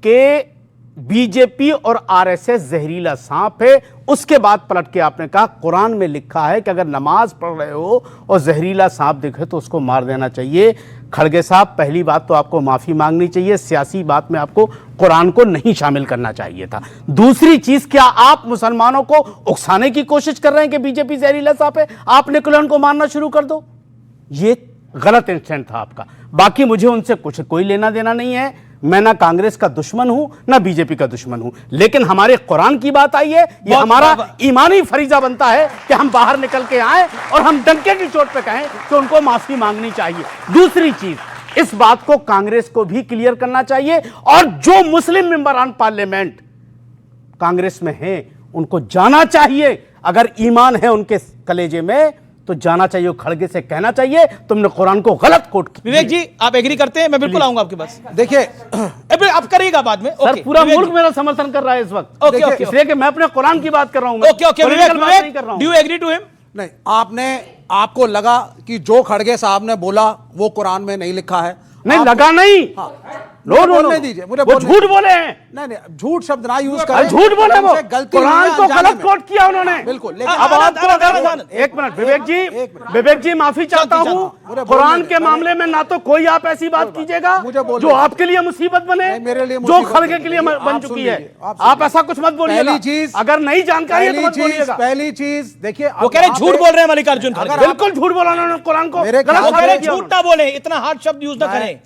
कि बीजेपी और आरएसएस जहरीला सांप है, उसके बाद पलट के आपने कहा कुरान में लिखा है कि अगर नमाज पढ़ रहे हो और जहरीला सांप दिखे तो उसको मार देना चाहिए। खड़गे साहब, पहली बात तो आपको माफी मांगनी चाहिए, सियासी बात में आपको कुरान को नहीं शामिल करना चाहिए था। दूसरी चीज, क्या आप मुसलमानों को उकसाने की कोशिश कर रहे हैं कि बीजेपी जहरीला सांप है, आप निकलन को मारना शुरू कर दो? ये गलत इंस्टेंट था आपका। बाकी मुझे उनसे कुछ कोई लेना देना नहीं है। मैं ना कांग्रेस का दुश्मन हूं ना बीजेपी का दुश्मन हूं, लेकिन हमारे कुरान की बात आई है, ये हमारा ईमानी फरीजा बनता है कि हम बाहर निकल के आए और हम डंके की चोट पे कहें कि उनको माफी मांगनी चाहिए। दूसरी चीज, इस बात को कांग्रेस को भी क्लियर करना चाहिए, और जो मुस्लिम मेंबरान पार्लियामेंट कांग्रेस में हैं उनको जाना चाहिए, अगर ईमान है उनके कलेजे में तो जाना चाहिए, खड़गे से कहना चाहिए तुमने कुरान को गलत कोट किया। विवेक जी, आप एग्री करते हैं? मैं बिल्कुल आऊंगा आपके पास। देखिए, आप करिएगा बाद में। सर, पूरा मुल्क मेरा समर्थन कर रहा है इस वक्त, इसलिए कि मैं अपने कुरान की बात कर रहा हूं। Vivek, do you agree to him? नहीं, आपको लगा कि जो खड़गे साहब ने बोला वो कुरान में नहीं लिखा है? नहीं लगा, नहीं। नो बोलने दीजिए मुझे। वो झूठ बोले हैं। नहीं, झूठ शब्द ना यूज करें। झूठ बोले वो, कुरान को गलत कोट किया उन्होंने। बिल्कुल। अब आपको एक मिनट विवेक जी माफी चाहता हूँ। कुरान के मामले में ना तो कोई आप ऐसी बात कीजिएगा जो आपके लिए मुसीबत बने, मेरे लिए जो खड़गे के लिए बन चुकी है। आप ऐसा कुछ मत बोलिएगा। पहली चीज, अगर नई जानकारी है तो मत बोलिएगा। पहली चीज देखिए, वो कह रहे झूठ बोल रहे हैं मल्लिकार्जुन खड़गे। बिल्कुल झूठ बोला उन्होंने कुरान को। झूठ ना बोले, इतना हार्ड शब्द यूज ना करें।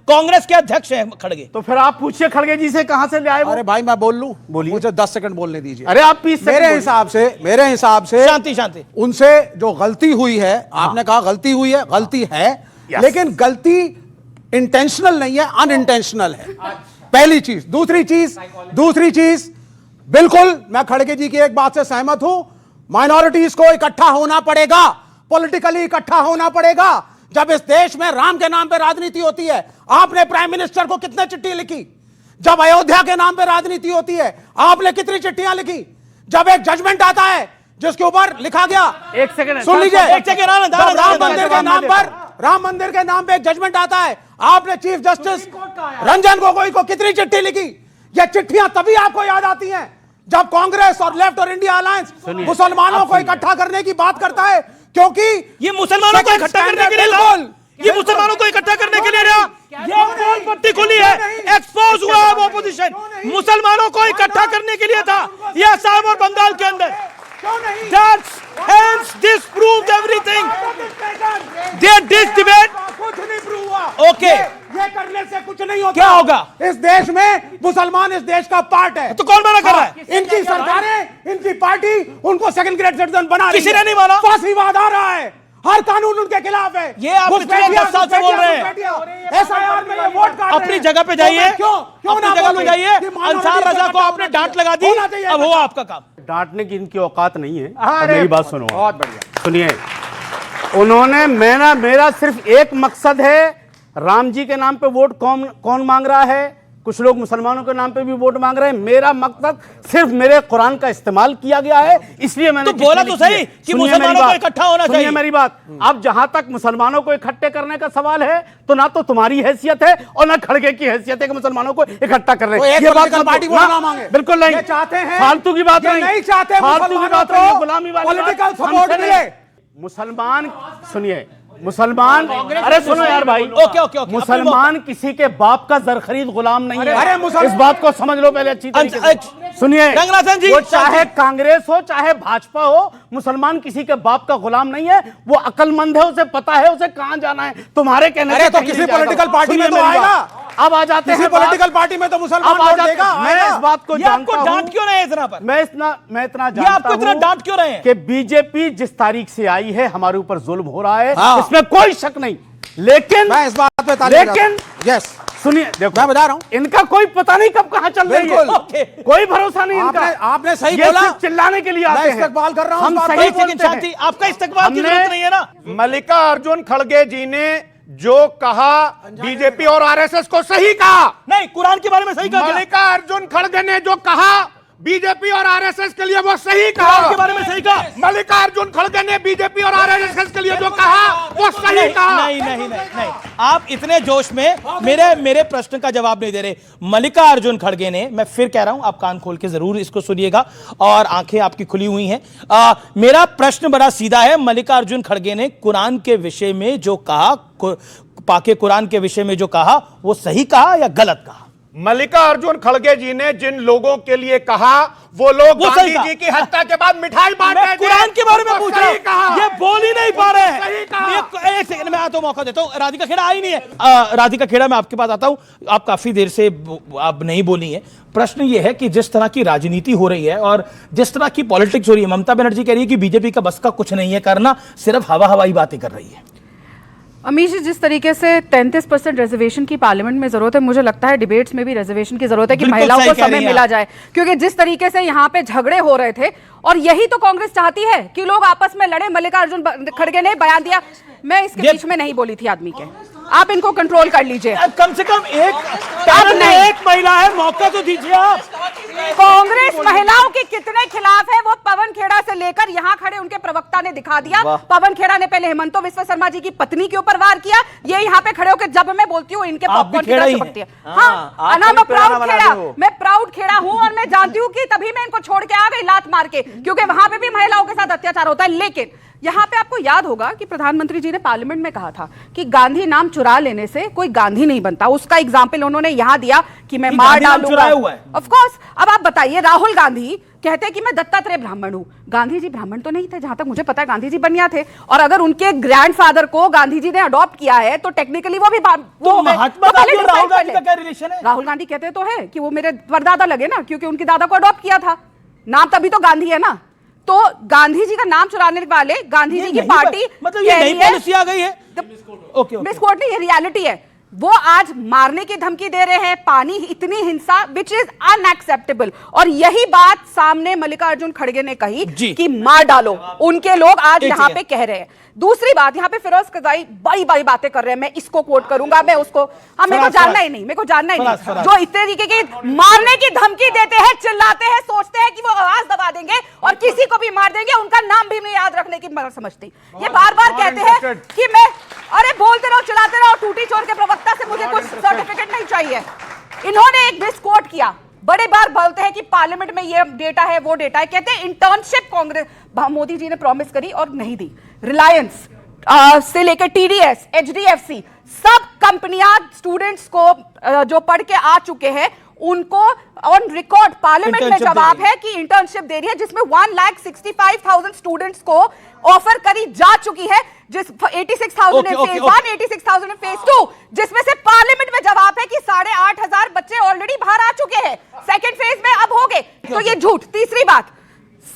कांग्रेस के अध्यक्ष हैं खड़गे। तो फिर आप पूछिए खड़गे जी से कहां से ले आए वो? अरे भाई, मैं बोल लूं? बोलिए। मुझे 10 सेकंड बोलने दीजिए। अरे आप 20 सेकंड। मेरे हिसाब से शांति उनसे जो गलती हुई है, आपने कहा गलती हुई है, गलती है, लेकिन गलती इंटेंशनल नहीं है, अनइंटेंशनल है। पहली चीज। दूसरी चीज, बिल्कुल मैं खड़गे जी की एक बात से सहमत हूं, माइनॉरिटीज को इकट्ठा होना पड़ेगा, पॉलिटिकली इकट्ठा होना पड़ेगा। जब इस देश में राम के नाम पे राजनीति होती है, आपने प्राइम मिनिस्टर को कितने चिट्ठी लिखी? जब अयोध्या के नाम पे राजनीति होती है, आपने कितनी चिट्ठियां लिखी? जब एक जजमेंट आता है जिसके ऊपर लिखा गया, एक सेकंड सुन लीजिए, राम मंदिर के नाम पे एक जजमेंट आता है, आपने चीफ जस्टिस रंजन गोगोई को कितनी चिट्ठी लिखी? ये चिट्ठियां तभी आपको याद आती हैं जब कांग्रेस और लेफ्ट और इंडिया अलायंस मुसलमानों को इकट्ठा करने की बात करता है, क्योंकि ये मुसलमानों को इकट्ठा करने के लिए ये मुसलमानों को इकट्ठा करने के लिए ये पोल पट्टी खुली है, एक्सपोज हुआ है ऑपोजिशन, मुसलमानों को इकट्ठा करने के लिए था ये असम और बंगाल के अंदर। Hence this proves everything. This debate कुछ नहीं प्रूव हुआ। Okay. ये करने से कुछ नहीं होता। क्या होगा? इस देश में मुसलमान इस देश का पार्ट है। तो कौन मना कर रहा है? इनकी सरकारें इनकी पार्टी उनको सेकंड ग्रेड सिटीजन बना रही है। किसी ने नहीं माना। फांसीवाद आ रहा है, हर कानून उनके खिलाफ है। ये आप पिछले 10 साल से बोल रहे हैं। SIR में ये वोट काट रहे हैं। अपनी जगह पे जाइए, क्यों अपनी जगह पे जाइए। अंसार रजा को आपने डांट लगा दी, अब हुआ आपका काम। डांटने की इनकी औकात नहीं है। अरे, मेरी बात सुनो, बहुत बढ़िया। सुनिए, उन्होंने मेरा सिर्फ एक मकसद है, राम जी के नाम पे वोट कौन मांग रहा है, कुछ लोग मुसलमानों के नाम पे भी वोट मांग रहे हैं। मेरा मकसद सिर्फ मेरे कुरान का इस्तेमाल किया गया है, इसलिए मैंने तो बोला तो सही कि मुसलमानों को इकट्ठा होना चाहिए। मेरी बात, अब जहां तक मुसलमानों को इकट्ठे करने का सवाल है, तो ना तो तुम्हारी हैसियत है और ना खड़गे की हैसियत है कि मुसलमानों को इकट्ठा कर रहे हैं। ये बात पार्टी वोट ना मांगे, बिल्कुल नहीं। ये चाहते हैं, फालतू की बात नहीं चाहते, फालतू की बात नहीं, गुलामी वाली पॉलिटिकल सपोर्ट मिले। मुसलमान, सुनिए, मुसलमान, अरे सुनो यार भाई, ओके, मुसलमान किसी के बाप का जर खरीद गुलाम नहीं है। अरे इस बात को समझ लो पहले अच्छी तरीके से। सुनिए, रंगनाथन जी, वो चाहे कांग्रेस हो चाहे भाजपा हो, मुसलमान किसी के बाप का गुलाम नहीं है। वो अक्लमंद है, उसे पता है उसे कहां जाना है। तुम्हारे कहने अरे तो किसी पॉलिटिकल पार्टी में तो आएगा। अब आ जाते हैं पॉलिटिकल पार्टी में तो मुसलमान वोट देगा। मैं इस बात को जानता हूं। डांट क्यों रहे हैं इतना पर? मैं इतना जानता हूं। इतना डांट क्यों रहे हैं कि बीजेपी जिस तारीख से आई है हमारे ऊपर जुल्म हो रहा है, इसमें कोई शक नहीं। लेकिन मैं इस बात पे यस, सुनिए, देखो मैं बता रहा हूं, इनका कोई पता नहीं कब कहां चल रही है, कोई भरोसा नहीं इनका। आपने सही ये बोला, सिर्फ चिल्लाने के लिए आते हैं। इस्तकबाल कर रहा हूं, हम सही बोलते हैं। आपका इस्तकबाल की जरूरत नहीं है ना। मल्लिकार्जुन खड़गे जी ने जो कहा बीजेपी और आरएसएस को सही कहा। नहीं, कुरान के बारे में सही कहा। मल्लिकार्जुन खड़गे ने जो कहा बीजेपी और आरएसएस के लिए वो सही कहा। के बारे में सही कहा। मल्लिकार्जुन खड़गे ने बीजेपी और आरएसएस के लिए जो कहा वो सही कहा। नहीं, आप इतने जोश में मेरे प्रश्न का जवाब नहीं दे रहे। मल्लिकार्जुन खड़गे ने, मैं फिर कह रहा हूं, आप कान खोल के जरूर इसको सुनिएगा और आंखें आपकी खुली हुई हैं। मेरा प्रश्न बड़ा सीधा है। मल्लिकार्जुन खड़गे ने कुरान के विषय में जो कहा, पाके कुरान के विषय में जो कहा, वो सही कहा या गलत कहा? मल्लिकार्जुन खड़गे जी ने जिन लोगों के लिए कहा, वो लोग गांधी जी की हत्या के बाद मिठाई बांट रहे थे। कुरान के बारे में पूछ रहा हूं, ये बोल ही नहीं पा रहे हैं। एक सेकंड में आता हूं, मौका देता हूं। राधिका खेड़ा आई नहीं है। राधिका खेड़ा, मैं आपके पास आता हूं। आप काफी देर से आप नहीं बोली हैं। प्रश्न ये है कि जिस तरह की राजनीति हो रही है और जिस तरह की पॉलिटिक्स हो रही है, ममता बनर्जी कह रही है कि बीजेपी का बस का कुछ नहीं है करना, सिर्फ हवाई बातें कर रही है। अमीश जी, जिस तरीके से 33% रिजर्वेशन की पार्लियामेंट में जरूरत है, मुझे लगता है डिबेट्स में भी रिजर्वेशन की जरूरत है कि महिलाओं को समय मिला जाए। क्योंकि जिस तरीके से यहाँ पे झगड़े हो रहे थे, और यही तो कांग्रेस चाहती है कि लोग आपस में लड़े। मल्लिकार्जुन खड़गे ने बयान दिया, मैं इसके बीच में नहीं बोली थी आदमी के, आप इनको कंट्रोल कर लीजिए। कम से कम एक महिला है, मौका तो दीजिए आप। कांग्रेस महिलाओं के कितने खिलाफ है, वो पवन खेड़ा से लेकर यहाँ खड़े उनके प्रवक्ता ने दिखा दिया। पवन खेड़ा ने पहले हेमंतो विश्व शर्मा जी की पत्नी के ऊपर वार किया। ये यहाँ पे खड़े होकर, जब मैं बोलती हूँ इनके पॉपकॉर्न की तरह चिपकती है। हाँ, मैं प्राउड खेड़ा, मैं प्राउड खेड़ा हूँ और मैं जानती हूँ कि तभी मैं इनको छोड़ के आ गई लात मार के, क्योंकि वहां पे भी महिलाओं के साथ अत्याचार होता है। लेकिन यहाँ पे आपको याद होगा कि प्रधानमंत्री जी ने पार्लियामेंट में कहा था कि गांधी नाम चुरा लेने से कोई गांधी नहीं बनता। उसका एग्जाम्पल उन्होंने यहाँ दिया कि मैं मार डालूंगा। ऑफ कोर्स, अब आप बताइए, राहुल गांधी कहते हैं कि मैं दत्तात्रेय ब्राह्मण हूं। गांधी जी ब्राह्मण तो नहीं थे, जहां तक मुझे पता है गांधी जी बनिया थे। और अगर उनके ग्रैंडफादर को गांधी जी ने अडॉप्ट किया है तो टेक्निकली वो भी महात्मा गांधी और राहुल गांधी का क्या रिलेशन है? राहुल गांधी कहते तो है कि वो मेरे परदादा लगे ना, क्योंकि उनके दादा को अडॉप्ट किया था। नाम तभी तो गांधी है ना। तो गांधी जी का नाम चुराने वाले गांधी जी की पार्टी, मतलब ये नई पॉलिसी आ गई है। मिसकोट नहीं, ये रियलिटी है। वो आज मारने की धमकी दे रहे हैं, पानी इतनी हिंसा, विच इज अनएक्सेप्टेबल। और यही बात सामने मल्लिकार्जुन खड़गे ने कही कि मार डालो, उनके लोग आज यहाँ पे कह रहे हैं। दूसरी बात, यहाँ पे फिरोज कज़ाई बड़ी बड़ी बातें कर रहे हैं, मैं इसको कोट करूंगा, मैं उसको, हाँ मेरे को जानना ही नहीं, मेरे को जानना ही नहीं। जो इस तरीके की मारने की धमकी देते हैं, चिल्लाते हैं, सोचते हैं कि वो आवाज दबा देंगे और किसी को भी मार देंगे, उनका नाम भी नहीं याद रखने की समझती। ये बार बार कहते हैं कि मैं, अरे बोलते रहो, चलाते रहो, टूटी चोर के प्रवक्ता से मुझे कुछ सर्टिफिकेट नहीं चाहिए। इन्होंने एक मिसकोट किया, बड़े बार बोलते हैं कि पार्लियामेंट में ये डेटा है, वो डेटा है। कहते हैं इंटर्नशिप कांग्रेस मोदी जी ने प्रॉमिस करी और नहीं दी। रिलायंस से लेकर टीडीएस, एचडीएफसी, सब कंपनियां स्टूडेंट्स को जो पढ़ के आ चुके हैं उनको ऑन रिकॉर्ड पार्लियामेंट में जवाब है कि इंटर्नशिप दे रही है, जिसमें 1,65,000 स्टूडेंट्स को ऑफर करी जा चुकी है, जिस 86,000 इन फेज 1, 86,000 इन फेज 2, जिसमें से पार्लियामेंट में जवाब है कि 8,500 बच्चे ऑलरेडी बाहर आ चुके हैं, सेकंड फेज में अब हो गए। तो ये झूठ। तीसरी बात,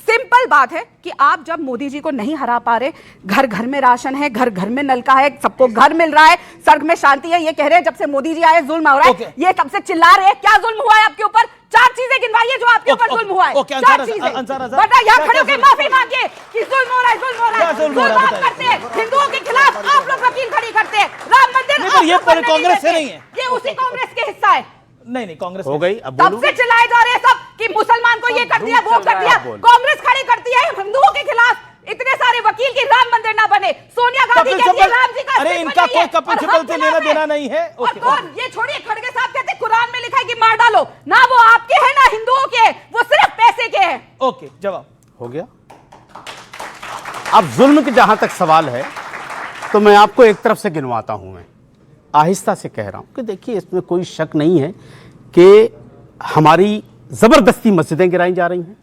सिंपल बात है कि आप जब मोदी जी को नहीं हरा पा रहे, घर घर में राशन है, घर घर में नलका है, सबको घर मिल रहा है, सड़क में शांति है, ये कह रहे हैं जब से मोदी जी आए जुल्म हो रहा है, ये तब से चिल्ला रहे हैं। क्या जुल्म हुआ है आपके ऊपर? 4 चीजें गिनवाइए जो आपके ऊपर जुल्म हुआ है। 4 चीजें बता, यहाँ खड़े होकर माफी मांगिए कि जुल्म हो रहा है, जुल्म हो रहा है। जुल्म आप करते हैं, हिंदुओं के खिलाफ आप लोग वकील खड़ी करते हैं। राम मंदिर ये कांग्रेस से नहीं है, ये उसी कांग्रेस के हिस्सा है। नहीं कांग्रेस हो गई। अब तब से चिल्लाए जा रहे हैं सब कि मुसलमान को ये कर दिया, वो कर दिया। कांग्रेस खड़ी करती है हिंदुओं के खिलाफ इतने सारे वकील की राम मंदिर ना बने। सोनिया गांधी कहती है राम जी का, अरे इनका कोई कपिल सिब्बल से लेना देना नहीं है। और कौन ये छोड़िए, खड़गे साहब कहते हैं कुरान में लिखा है कि मार डालो, ना वो आपके हैं ना हिंदुओं के, वो सिर्फ पैसे के हैं। ओके, जवाब हो गया। अब जुल्म के जहां तक सवाल है तो मैं आपको एक तरफ से गिनवाता हूं, मैं आहिस्ता से कह रहा हूं कि देखिए इसमें कोई शक नहीं है कि हमारी जबरदस्ती मस्जिदें गिराई जा रही हैं,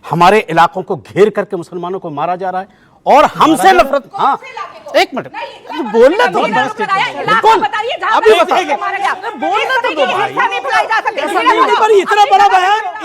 हमारे इलाकों को घेर करके मुसलमानों को मारा जा रहा है और हमसे नफरत। हाँ एक मिनट बोलना तो बिल्कुल अभी बोलना तो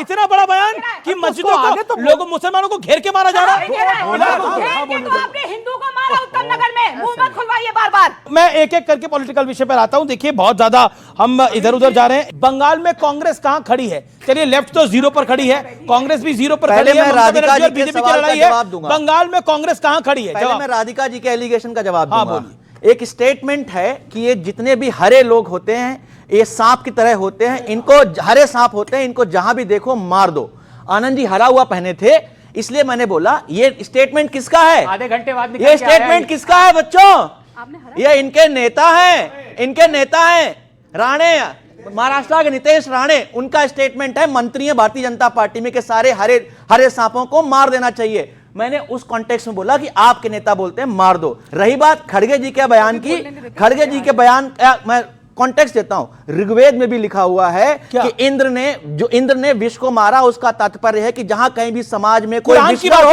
इतना बड़ा बयान कि मस्जिदों को लोगों मुसलमानों को घेर के मारा जा रहा है। आपने हिंदू को मारा उत्तम नगर में, मुंह मत खुलवाइए बार बार। मैं एक एक करके पॉलिटिकल विषय पर आता हूं। देखिए बहुत ज्यादा हम इधर उधर जा रहे हैं। बंगाल में कांग्रेस कहां खड़ी है? चलिए लेफ्ट तो 0 पर खड़ी है, कांग्रेस भी 0 पर खड़ी है, बीजेपी की लड़ाई है। बंगाल में कांग्रेस कहां खड़ी है? पहले मैं राधिका जी के एलिगेशन का जवाब दूंगा। एक स्टेटमेंट है कि ये जितने भी हरे लोग होते हैं ये सांप की तरह होते हैं, इनको हरे सांप होते हैं, इनको जहां भी देखो मार दो। आनंद जी हरा हुआ पहने थे, इसलिए मैंने बोला ये स्टेटमेंट किसका है? आधे घंटे बाद ये स्टेटमेंट किसका है बच्चों? ये इनके नेता हैं, इनके नेता हैं राणे, महाराष्ट्र के नीतीश राणे, उनका स्टेटमेंट है। मंत्री हैं भारतीय जनता पार्टी में कि सारे हरे सांपों को मार देना चाहिए। मैंने उस कॉन्टेक्स्ट में बोला कि आपके नेता बोलते हैं मार दो। रही बात खड़गे जी के बयान की, खड़गे जी के बयान मैं कॉन्टेक्स्ट देता हूं। ऋग्वेद में भी लिखा हुआ है कि इंद्र ने विष को मारा, उसका तात्पर्य है कि जहां कहीं भी समाज में कोई विषधर हो,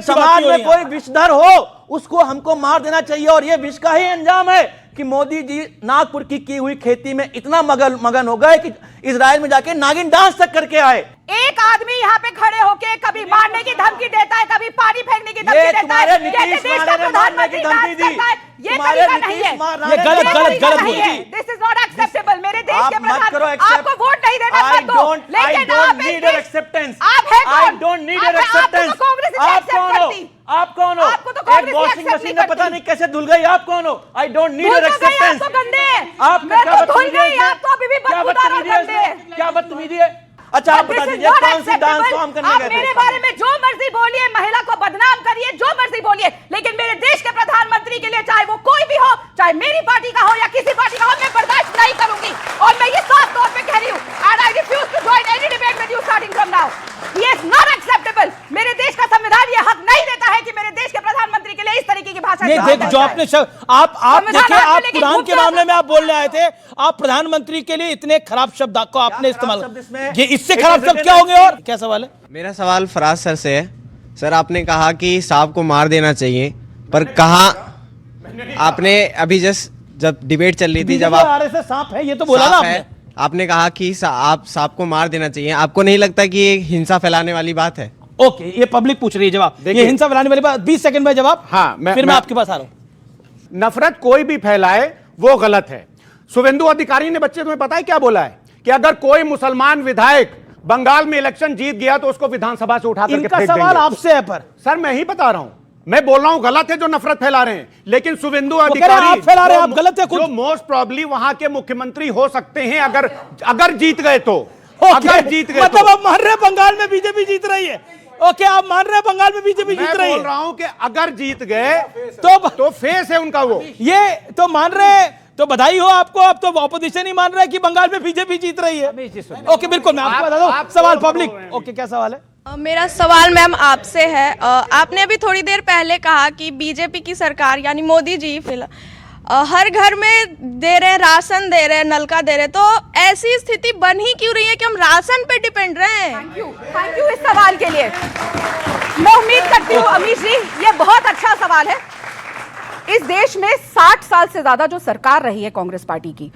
समाज में कोई विषधर हो, उसको हमको मार देना चाहिए। और यह विष का ही अंजाम है कि मोदी जी नागपुर की हुई खेती में इतना मगन हो गए कि इजराइल में जाके नागिन डांस तक करके आए। एक आदमी यहाँ पे खड़े होके कभी मारने की धमकी देता है, कभी पानी फेंकने की धमकी देता है, प्रधानमंत्री डांस करता है। ये तरीका नहीं है, ये गलत नहीं है। This is not acceptable. मेरे देश के प्रधानमंत्री आपको वोट नहीं देना मत दो, लेकिन आप है आप कौन हो? आपको तो कांग्रेस वॉशिंग मशीन में पता नहीं कैसे धुल गई। आप कौन हो? I don't need your acceptance. आप क्या बदतमीजी है? अच्छा आप बता दीजिए कौन सी डांस फॉर्म करने गए थे? मेरे बारे में जो मर्जी बोलिए, महिला को बदनाम करिए, जो मर्जी बोलिए, लेकिन मेरे देश के प्रधानमंत्री के लिए चाहे वो कोई भी हो, चाहे मेरी पार्टी का हो या किसी पार्टी का हो, मैं बर्दाश्त नहीं करूंगी। और मैं ये साफ तौर पे कह रही हूँ, and I refuse to join any debate with you starting from now. ये इज नॉट एक्सेप्टेबल। मेरे देश का संविधान ये हक नहीं देता है कि मेरे देश के प्रधानमंत्री के लिए इस तरीके की भाषा। नहीं देख जो आपने आप देखिए, आप कुरान के मामले में आप बोलने आए थे, आप प्रधानमंत्री के लिए इतने खराब शब्द को आपने इस्तेमाल, ये इससे खराब शब्द क्या होंगे? और क्या सवाल है? मेरा सवाल फराज सर से है। सर आपने कहा कि सांप को मार देना चाहिए, पर कहा आपने अभी जस्ट जब डिबेट चल रही थी, जब आप सांप है ये तो बोला ना आपने कहा कि आप सांप को मार देना चाहिए। आपको नहीं लगता कि ये हिंसा फैलाने वाली बात है? ओके, ये पब्लिक पूछ रही है जवाब, ये हिंसा फैलाने वाली बात। 20 सेकंड में जवाब। हाँ, फिर मैं आपके पास आ रहा हूं। नफरत कोई भी फैलाए वो गलत है। शुभेंदु अधिकारी ने बच्चे तुम्हें पता है क्या बोला है कि अगर कोई मुसलमान विधायक बंगाल में इलेक्शन जीत गया तो उसको विधानसभा से उठा करके फेंक देंगे। सवाल आपसे है, पर सर मैं ही बता रहा हूं, मैं बोल रहा हूं गलत है जो नफरत फैला रहे हैं, लेकिन शुभेंदु अधिकारी आप फैला रहे हैं, आप गलत है। जो मोस्ट प्रोबेबली वहां के मुख्यमंत्री हो सकते हैं अगर जीत गए तो। अगर जीत गए मतलब आप मान रहे हैं बंगाल में बीजेपी जीत रही है? ओके, आप मान रहे हैं बंगाल में बीजेपी जीत रही है? मैं बोल रहा हूं कि अगर जीत गए तो फेस है उनका वो। ये तो मान रहे हैं, तो बधाई हो आपको। अब तो ऑपोजिशन ही मान रहा है कि बंगाल में बीजेपी जीत रही है। ओके बिल्कुल, मैं आपको बता दूं सवाल पब्लिक। ओके, क्या सवाल है? मेरा सवाल मैम आपसे है। आपने अभी थोड़ी देर पहले कहा कि बीजेपी की सरकार यानी मोदी जी हर घर में दे रहे, राशन दे रहे, नलका दे रहे, तो ऐसी स्थिति बन ही क्यों रही है कि हम राशन पे डिपेंड रहे हैं? थैंक यू इस सवाल के लिए। मैं उम्मीद करती हूँ अमीश जी, ये बहुत अच्छा सवाल है। इस देश में 60 साल से ज्यादा जो सरकार रही है कांग्रेस पार्टी की,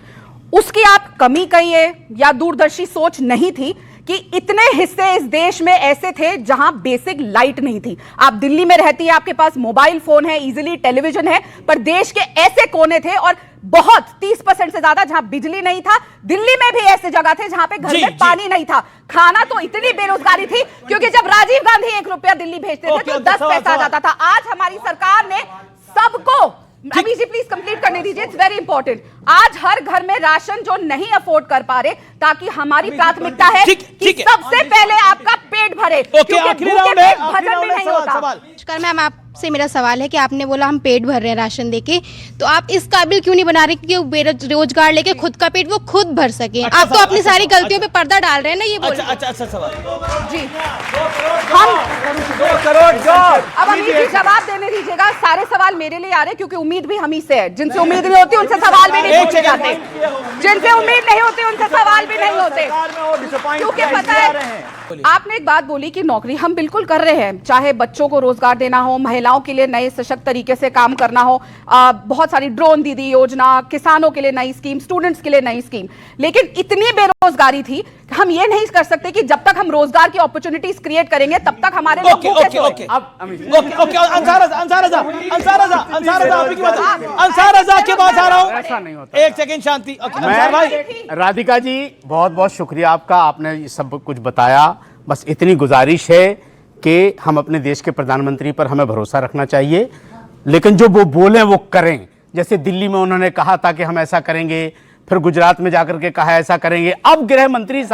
उसकी आप कमी कहिए या दूरदर्शी सोच नहीं थी कि इतने हिस्से इस देश में ऐसे थे जहां बेसिक लाइट नहीं थी। आप दिल्ली में रहती है, आपके पास मोबाइल फोन है, इजीली टेलीविजन है, पर देश के ऐसे कोने थे और बहुत 30% से ज्यादा जहां बिजली नहीं था। दिल्ली में भी ऐसे जगह थे जहां पे घर में पानी नहीं था, खाना तो इतनी बेरोजगारी थी क्योंकि जब राजीव गांधी 1 रुपया दिल्ली भेजते थे तो 10 पैसा आ जाता था। आज हमारी सरकार ने सबको, अभी जी प्लीज कंप्लीट करने दीजिए, इट्स वेरी इंपॉर्टेंट। आज हर घर में राशन जो नहीं अफोर्ड कर पा रहे, ताकि हमारी प्राथमिकता है कि सबसे पहले आपका पेट भरे, क्योंकि भूखे पेट भजन भी नहीं होता। मैम आपसे मेरा सवाल है कि आपने बोला हम पेट भर रहे हैं राशन देके, तो आप इस काबिल क्यों नहीं बना रहे कि बेरोजगार लेके खुद का पेट वो खुद भर सके? आप तो अपनी सारी गलतियों पे पर्दा डाल रहे हैं ना, ये बोल। अच्छा सवाल जी, हम 2 करोड़ जॉब। अब अमीर जी जवाब देने दीजिएगा, सारे सवाल मेरे लिए आ रहे क्योंकि उम्मीद भी हम ही से है। जिनसे उम्मीद नहीं होती उनसे सवाल भी नहीं पूछे जाते, जिनसे उम्मीद नहीं होती उनसे सवाल भी नहीं होते, क्योंकि पता है आपने एक बात बोली कि नौकरी हम बिल्कुल कर रहे हैं, चाहे बच्चों को रोजगार देना हो, महिलाओं के लिए नए सशक्त तरीके से काम करना हो, बहुत सारी ड्रोन दीदी योजना, किसानों के लिए नई स्कीम, स्टूडेंट्स के लिए नई स्कीम। लेकिन इतनी बेरोजगारी थी, हम ये नहीं कर सकते कि जब तक हम रोजगार की अपॉर्चुनिटीज क्रिएट करेंगे तब तक हमारे लोग भूखे सोए। अंसार के पास आ रहा हूं, ऐसा नहीं होता। एक सेकंड शांति। राधिका जी बहुत बहुत शुक्रिया आपका, आपने सब कुछ बताया। बस इतनी गुजारिश है कि हम अपने देश के प्रधानमंत्री पर हमें भरोसा रखना चाहिए, लेकिन जो वो बोले वो करें। जैसे दिल्ली में उन्होंने कहा था कि हम ऐसा करेंगे, फिर गुजरात में जाकर के कहा ऐसा करेंगे, अब गृह मंत्री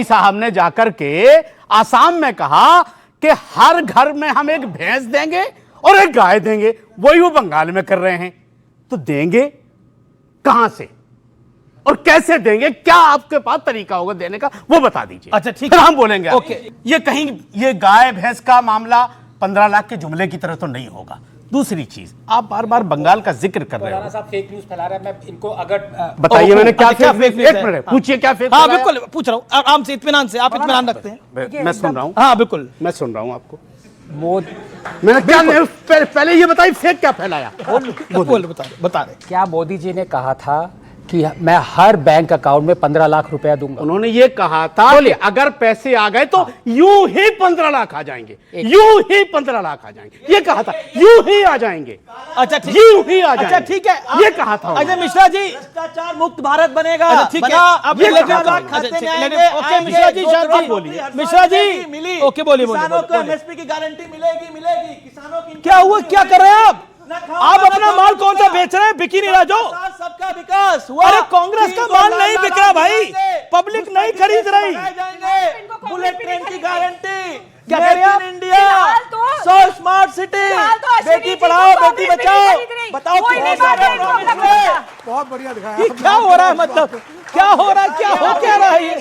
साहब ने जाकर के आसाम में कहा कि हर घर में हम एक भैंस देंगे और एक गाय देंगे। वही वो बंगाल में कर रहे हैं, तो देंगे कहां से और कैसे देंगे? क्या आपके पास तरीका होगा देने का, वो बता दीजिए। अच्छा ठीक है, है, हम बोलेंगे। ओके। ये कहीं ये गाय भैंस का मामला 15 लाख के जुमले की तरह तो नहीं होगा। दूसरी चीज, आप बार बार बंगाल का जिक्र कर रहे हो। साहब फेक न्यूज फैला रहे हैं, मैं इनको अगर बताइए मैंने क्या फेक न्यूज़ है? मिनट पूछिए क्या फेक? हाँ बिल्कुल पूछ रहा हूँ, आराम से, इत्मीनान से, आप इत्मीनान रखते हैं। मैं सुन रहा हूँ। हाँ बिल्कुल मैं सुन रहा हूँ आपको। मैंने क्या पहले ये बताइए फेक क्या फैलाया? बता रहे क्या मोदी जी ने कहा था कि मैं हर बैंक अकाउंट में 15 लाख रुपया दूंगा? उन्होंने ये कहा था कि अगर पैसे आ गए तो यूं ही 15 लाख आ जाएंगे, यूं ही 15 लाख आ जाएंगे, ये कहा था, यूं ही आ जाएंगे। अच्छा ठीक, यूं ही आ जाएंगे। अच्छा ठीक है, ये कहा था। अच्छा मिश्रा जी, भ्रष्टाचार मुक्त भारत बनेगा। अच्छा ठीक है, अब ये मिश्रा जी शांति बोलिए, मिश्रा जी मिली, ओके बोलिए, किसानों को एमएसपी की गारंटी मिलेगी। किसानों की क्या हुआ, क्या कर रहे हैं आप अपना माल कौन सा बेच रहे हैं? बिक ही नहीं रहा जो। सबका विकास हुआ। अरे कांग्रेस का माल नहीं बिक रहा भाई, पब्लिक नहीं खरीद रही। बुलेट ट्रेन की गारंटी, क्या कह रहे हैं? India, 100 smart city, Beti Padhao Beti Bachao. बताओ बहुत बढ़िया दिखाया। क्या हो रहा है, मतलब क्या हो रहा है, क्या हो क्या रहा है ये?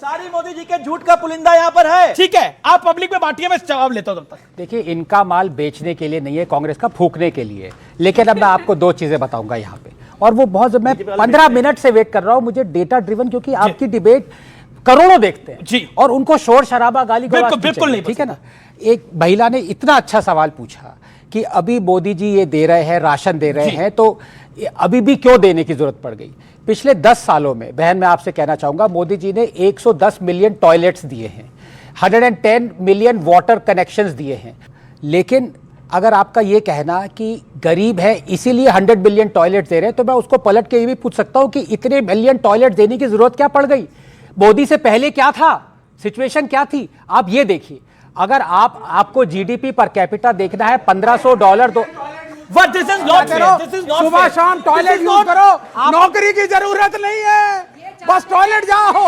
सारी मोदी जी के झूठ का पुलिंदा यहाँ पर है। ठीक है, आप पब्लिक में बांटिए, मैं जवाब लेता हूं तब तक। देखिए, इनका माल बेचने के लिए नहीं है, कांग्रेस का फूकने के लिए। लेकिन अब मैं आपको 2 चीजें बताऊंगा यहाँ पे, और वो बहुत, मैं 15 मिनट से वेट कर रहा हूं, मुझे डेटा ड्रिवन, क्योंकि आपकी डिबेट करोड़ों देखते हैं जी, और उनको शोर शराबा गाली बिल्कुल नहीं, ठीक है ना। एक महिला ने इतना अच्छा सवाल पूछा कि अभी मोदी जी ये दे रहे हैं, राशन दे रहे हैं, तो अभी भी क्यों देने की जरूरत पड़ गई? पिछले 10 सालों में, बहन मैं आपसे कहना चाहूंगा, मोदी जी ने 110 मिलियन टॉयलेट्स दिए हैं, 110 मिलियन वाटर कनेक्शंस दिए हैं। लेकिन अगर आपका ये कहना कि गरीब है इसीलिए 100 मिलियन टॉयलेट दे रहे हैं, तो मैं उसको पलट के ये भी पूछ सकता हूं कि इतने मिलियन टॉयलेट देने की जरूरत क्या पड़ गई? मोदी से पहले क्या था, सिचुएशन क्या थी? आप ये देखिए, अगर आपको जीडीपी पर कैपिटा देखना है, $1500 दो। But this is not fair. This is not सुबह fair. शाम टॉयलेट यूज करो, नौकरी की जरूरत नहीं है, बस टॉयलेट जाओ,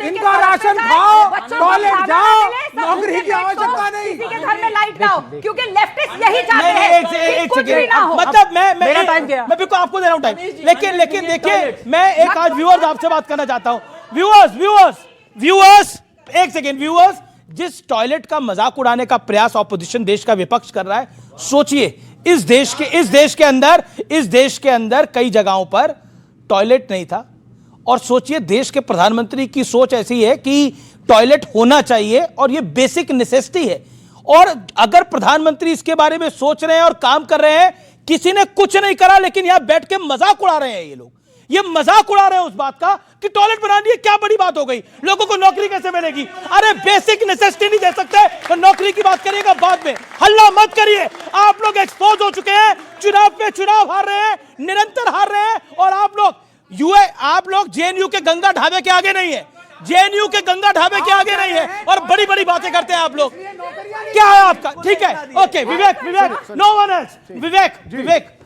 इनका राशन खाओ, टॉयलेट जाओ, नौकरी की आवश्यकता नहीं। किसी के घर में लाइट ना हो, क्योंकि लेफ्टिस्ट यही चाहते हैं कि कुछ भी ना हो। मतलब मेरा टाइम क्या? मैं बिल्कुल आपको दे रहा हूं टाइम, लेकिन देखिए, मैं एक आज व्यूअर्स आपसे बात करना चाहता हूं। व्यूअर्स एक सेकेंड, व्यूअर्स, जिस टॉयलेट का मजाक उड़ाने का प्रयास ऑपोजिशन देश का विपक्ष कर रहा है, सोचिए इस देश के अंदर कई जगहों पर टॉयलेट नहीं था, और सोचिए देश के प्रधानमंत्री की सोच ऐसी है कि टॉयलेट होना चाहिए और यह बेसिक नेसेसिटी है। और अगर प्रधानमंत्री इसके बारे में सोच रहे हैं और काम कर रहे हैं, किसी ने कुछ नहीं करा, लेकिन यहां बैठ के मजाक उड़ा रहे हैं ये लोग। ये मजाक उड़ा रहे हैं उस बात का कि टॉयलेट बना दिए, क्या बड़ी बात हो गई, लोगों को नौकरी कैसे मिलेगी। अरे बेसिक नेसेसिटी नहीं दे सकते तो नौकरी की बात करिएगा बाद में, हल्ला मत करिए। आप लोग एक्सपोज हो चुके हैं, चुनाव पे चुनाव हार रहे हैं, निरंतर हार रहे हैं, और आप लोग जेएनयू के गंगा ढाबे के आगे नहीं है, जेएनयू के गंगा ढाबे के आगे नहीं है, और बड़ी बड़ी बातें करते हैं आप लोग। क्या है आपका? ठीक है, ओके, विवेक, नो वन एल्स, विवेक,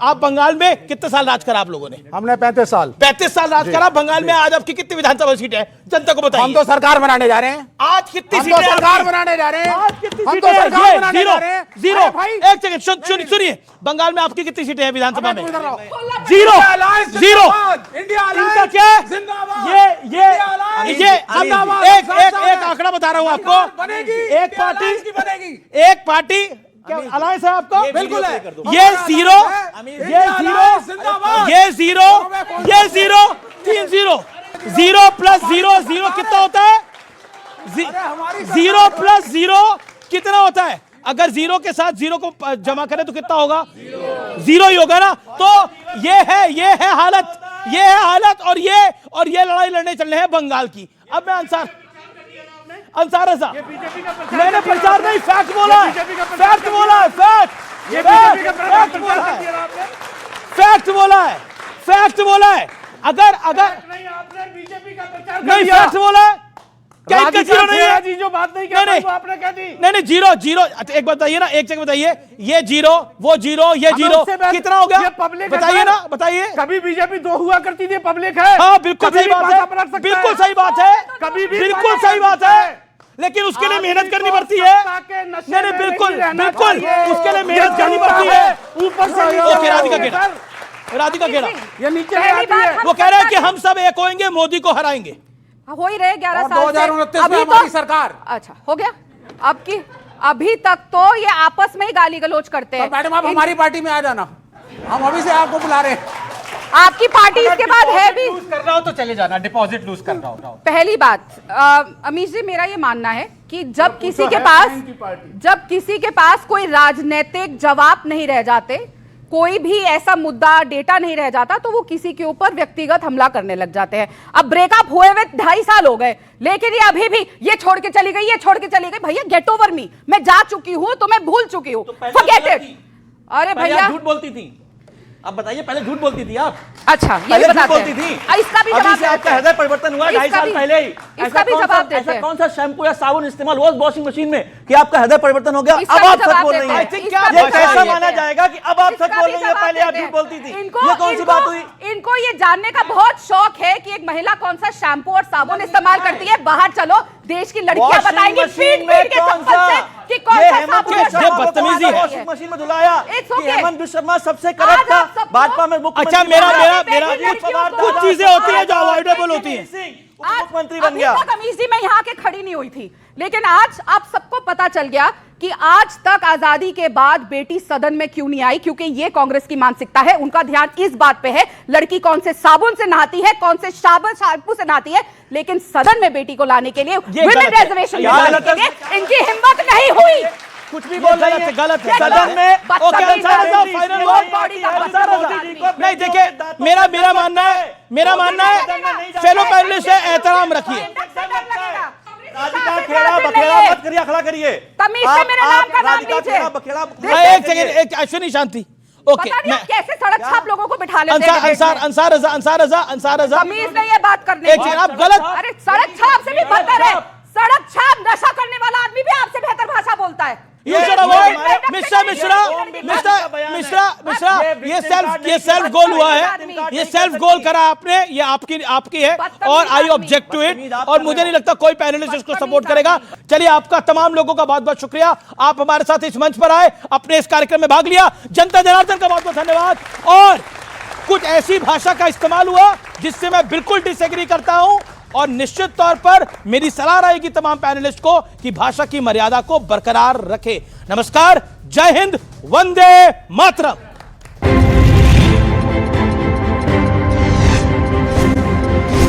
आप बंगाल में कितने साल राज करा आप लोगों ने? हमने 35 साल राज करा बंगाल में। आज आपकी कितनी विधानसभा सीट है, जनता को बताइए। हम तो सरकार बनाने जा रहे हैं। आज कितनी सीटें? सरकार बनाने जा रहे हैं। आज कितनी हम सीटें? तो सरकार बनाने जा रहे हैं। जीरो। एक सेकंड सुनिए, बंगाल में आपकी कितनी सीटें हैं विधानसभा में? जीरो। इनका क्या? ये एक आंकड़ा बता रहा हूं आपको। एक पार्टी क्या अलायंस है आपका? बिल्कुल है। ये जीरो, 3 जीरो, 0 प्लस 0 कितना होता है? 0 प्लस 0 कितना होता है? अगर 0 के साथ 0 को जमा करें तो कितना होगा? 0 ही होगा ना। तो ये है हालत, और ये लड़ाई लड़ने चल रहे हैं बंगाल की। अब मैं अंसार रजा, मैंने प्रचार नहीं, फैक्ट बोला है, फैक्ट बोला है। अगर नहीं फैक्ट बोला है, क्या इनका जीरो नहीं है? जी जो बात नहीं कह रहे वो आपने कह दी। नहीं जीरो। एक बताइए ना, एक सेकंड बताइए, ये जीरो, वो जीरो, ये जीरो, कितना हो गया? बताइए ना, बताइए। कभी बीजेपी 2 हुआ करती थी, पब्लिक है। हाँ, बिल्कुल सही बात है, बिल्कुल सही बात है, बिल्कुल सही बात है, लेकिन उसके लिए मेहनत करनी पड़ती है। नहीं, बिल्कुल उसके लिए मेहनत करनी पड़ती है। ऊपर से ओके, राधिका गेड़ा ये नीचे वो कह रहे हैं कि हम सब एक होंगे, मोदी को हराएंगे। हो ही रहे 11 साल 2029 में हमारी सरकार। अच्छा हो गया आपकी। अभी तक तो ये आपस में ही गाली गलौज करते हैं। मैडम आप हमारी पार्टी में आ जाना, हम अभी से आपको बुला रहे हैं। आपकी पार्टी इसके बाद है भी। लूज कर रहा हो तो चले जाना, डिपॉजिट लूज कर रहा हो। पहली बात अमीश जी, मेरा ये मानना है कि जब किसी के पास कोई राजनीतिक जवाब नहीं रह जाते, कोई भी ऐसा मुद्दा डेटा नहीं रह जाता, तो वो किसी के ऊपर व्यक्तिगत हमला करने लग जाते हैं। अब ब्रेकअप हुए हुए 2.5 साल हो गए, लेकिन ये अभी भी ये छोड़ के चली गई, भैया गेट ओवर मी, मैं जा चुकी हूं तो मैं भूल चुकी हूं, फॉरगेट इट। अरे भैया झूठ बोलती थी, अब बताइए, पहले झूठ बोलती थी आप। अच्छा, ये बताते बोलती थी। इसका भी जवाब आपका हृदय परिवर्तन हुआ 2.5 साल पहले ही। इसका भी जवाब देते हैं। ऐसा कौन सा शैम्पू या साबुन इस्तेमाल हुआ वॉशिंग मशीन में कि आपका हृदय परिवर्तन हो गया? अब आप सच बोल रही हैं। ये कैसा माना जाएगा कि अब आप सच बोल रही हैं, पहले आप झूठ बोलती थी? ये कौन सी बात हुई? इनको ये जानने का बहुत शौक है कि एक महिला कौन सा शैम्पू और साबुन इस्तेमाल करती है। बाहर चलो, देश की लड़कियां बताएंगी फीड के चप्पल से कि कौन सा साबुन और शैम्पू बदतमीजी है। वॉशिंग मशीन में धुलाया कि हेमंत बिश्व शर्मा सबसे करप्ट था, भाजपा में। अच्छा, मेरा कुछ चीजें होती हैं जो अवॉइडेबल होती हैं। मुख्यमंत्री बन गया। अमीश जी, मैं यहाँ के खड़ी नहीं हुई थी, लेकिन आज आप सबको पता चल गया कि आज तक आजादी के बाद बेटी सदन में क्यों नहीं आई, क्योंकि ये कांग्रेस की मानसिकता है। उनका ध्यान इस बात पे है लड़की कौन से साबुन से नहाती है, कौन से शैम्पू से नहाती है, लेकिन सदन में बेटी को लाने के लिए विमेन रिजर्वेशन इनकी हिम्मत नहीं हुई। कुछ भी बोल रही है, गलत है। सदन में नहीं, देखिए, मेरा मानना है फेलो पैनलिस्ट है, एहतराम रखिए। राधिका खेड़ा बखेड़ा मत करिए, अखड़ा करिए। तमीज से मेरे नाम का नाम लीजिए। एक सेकंड, एक अश्विनी शांति। ओके, कैसे सड़क छाप लोगों को बिठा लेते हैं? अंसार रजा तमीज नहीं है बात करने की। आप गलत। अरे सड़क छाप से भी बदतर है। सड़क छाप नशा करने वाला आदमी भी आपसे बेहतर भाषा बोलता है। मिश्रा, ये सेल्फ गोल हुआ है, ये सेल्फ गोल करा आपने, ये आपकी है, और आई ऑब्जेक्ट टू इट, और मुझे नहीं लगता कोई पैनलिस्ट इसको सपोर्ट करेगा। चलिए, आपका तमाम लोगों का बहुत बहुत शुक्रिया, आप हमारे साथ इस मंच पर आए, अपने इस कार्यक्रम में भाग लिया। जनता जनार्दन का बहुत बहुत धन्यवाद। और कुछ ऐसी भाषा का इस्तेमाल हुआ जिससे मैं बिल्कुल डिसएग्री करता हूं, और निश्चित तौर पर मेरी सलाह रहेगी तमाम पैनलिस्ट को कि भाषा की मर्यादा को बरकरार रखें। नमस्कार, जय हिंद, वंदे मातरम।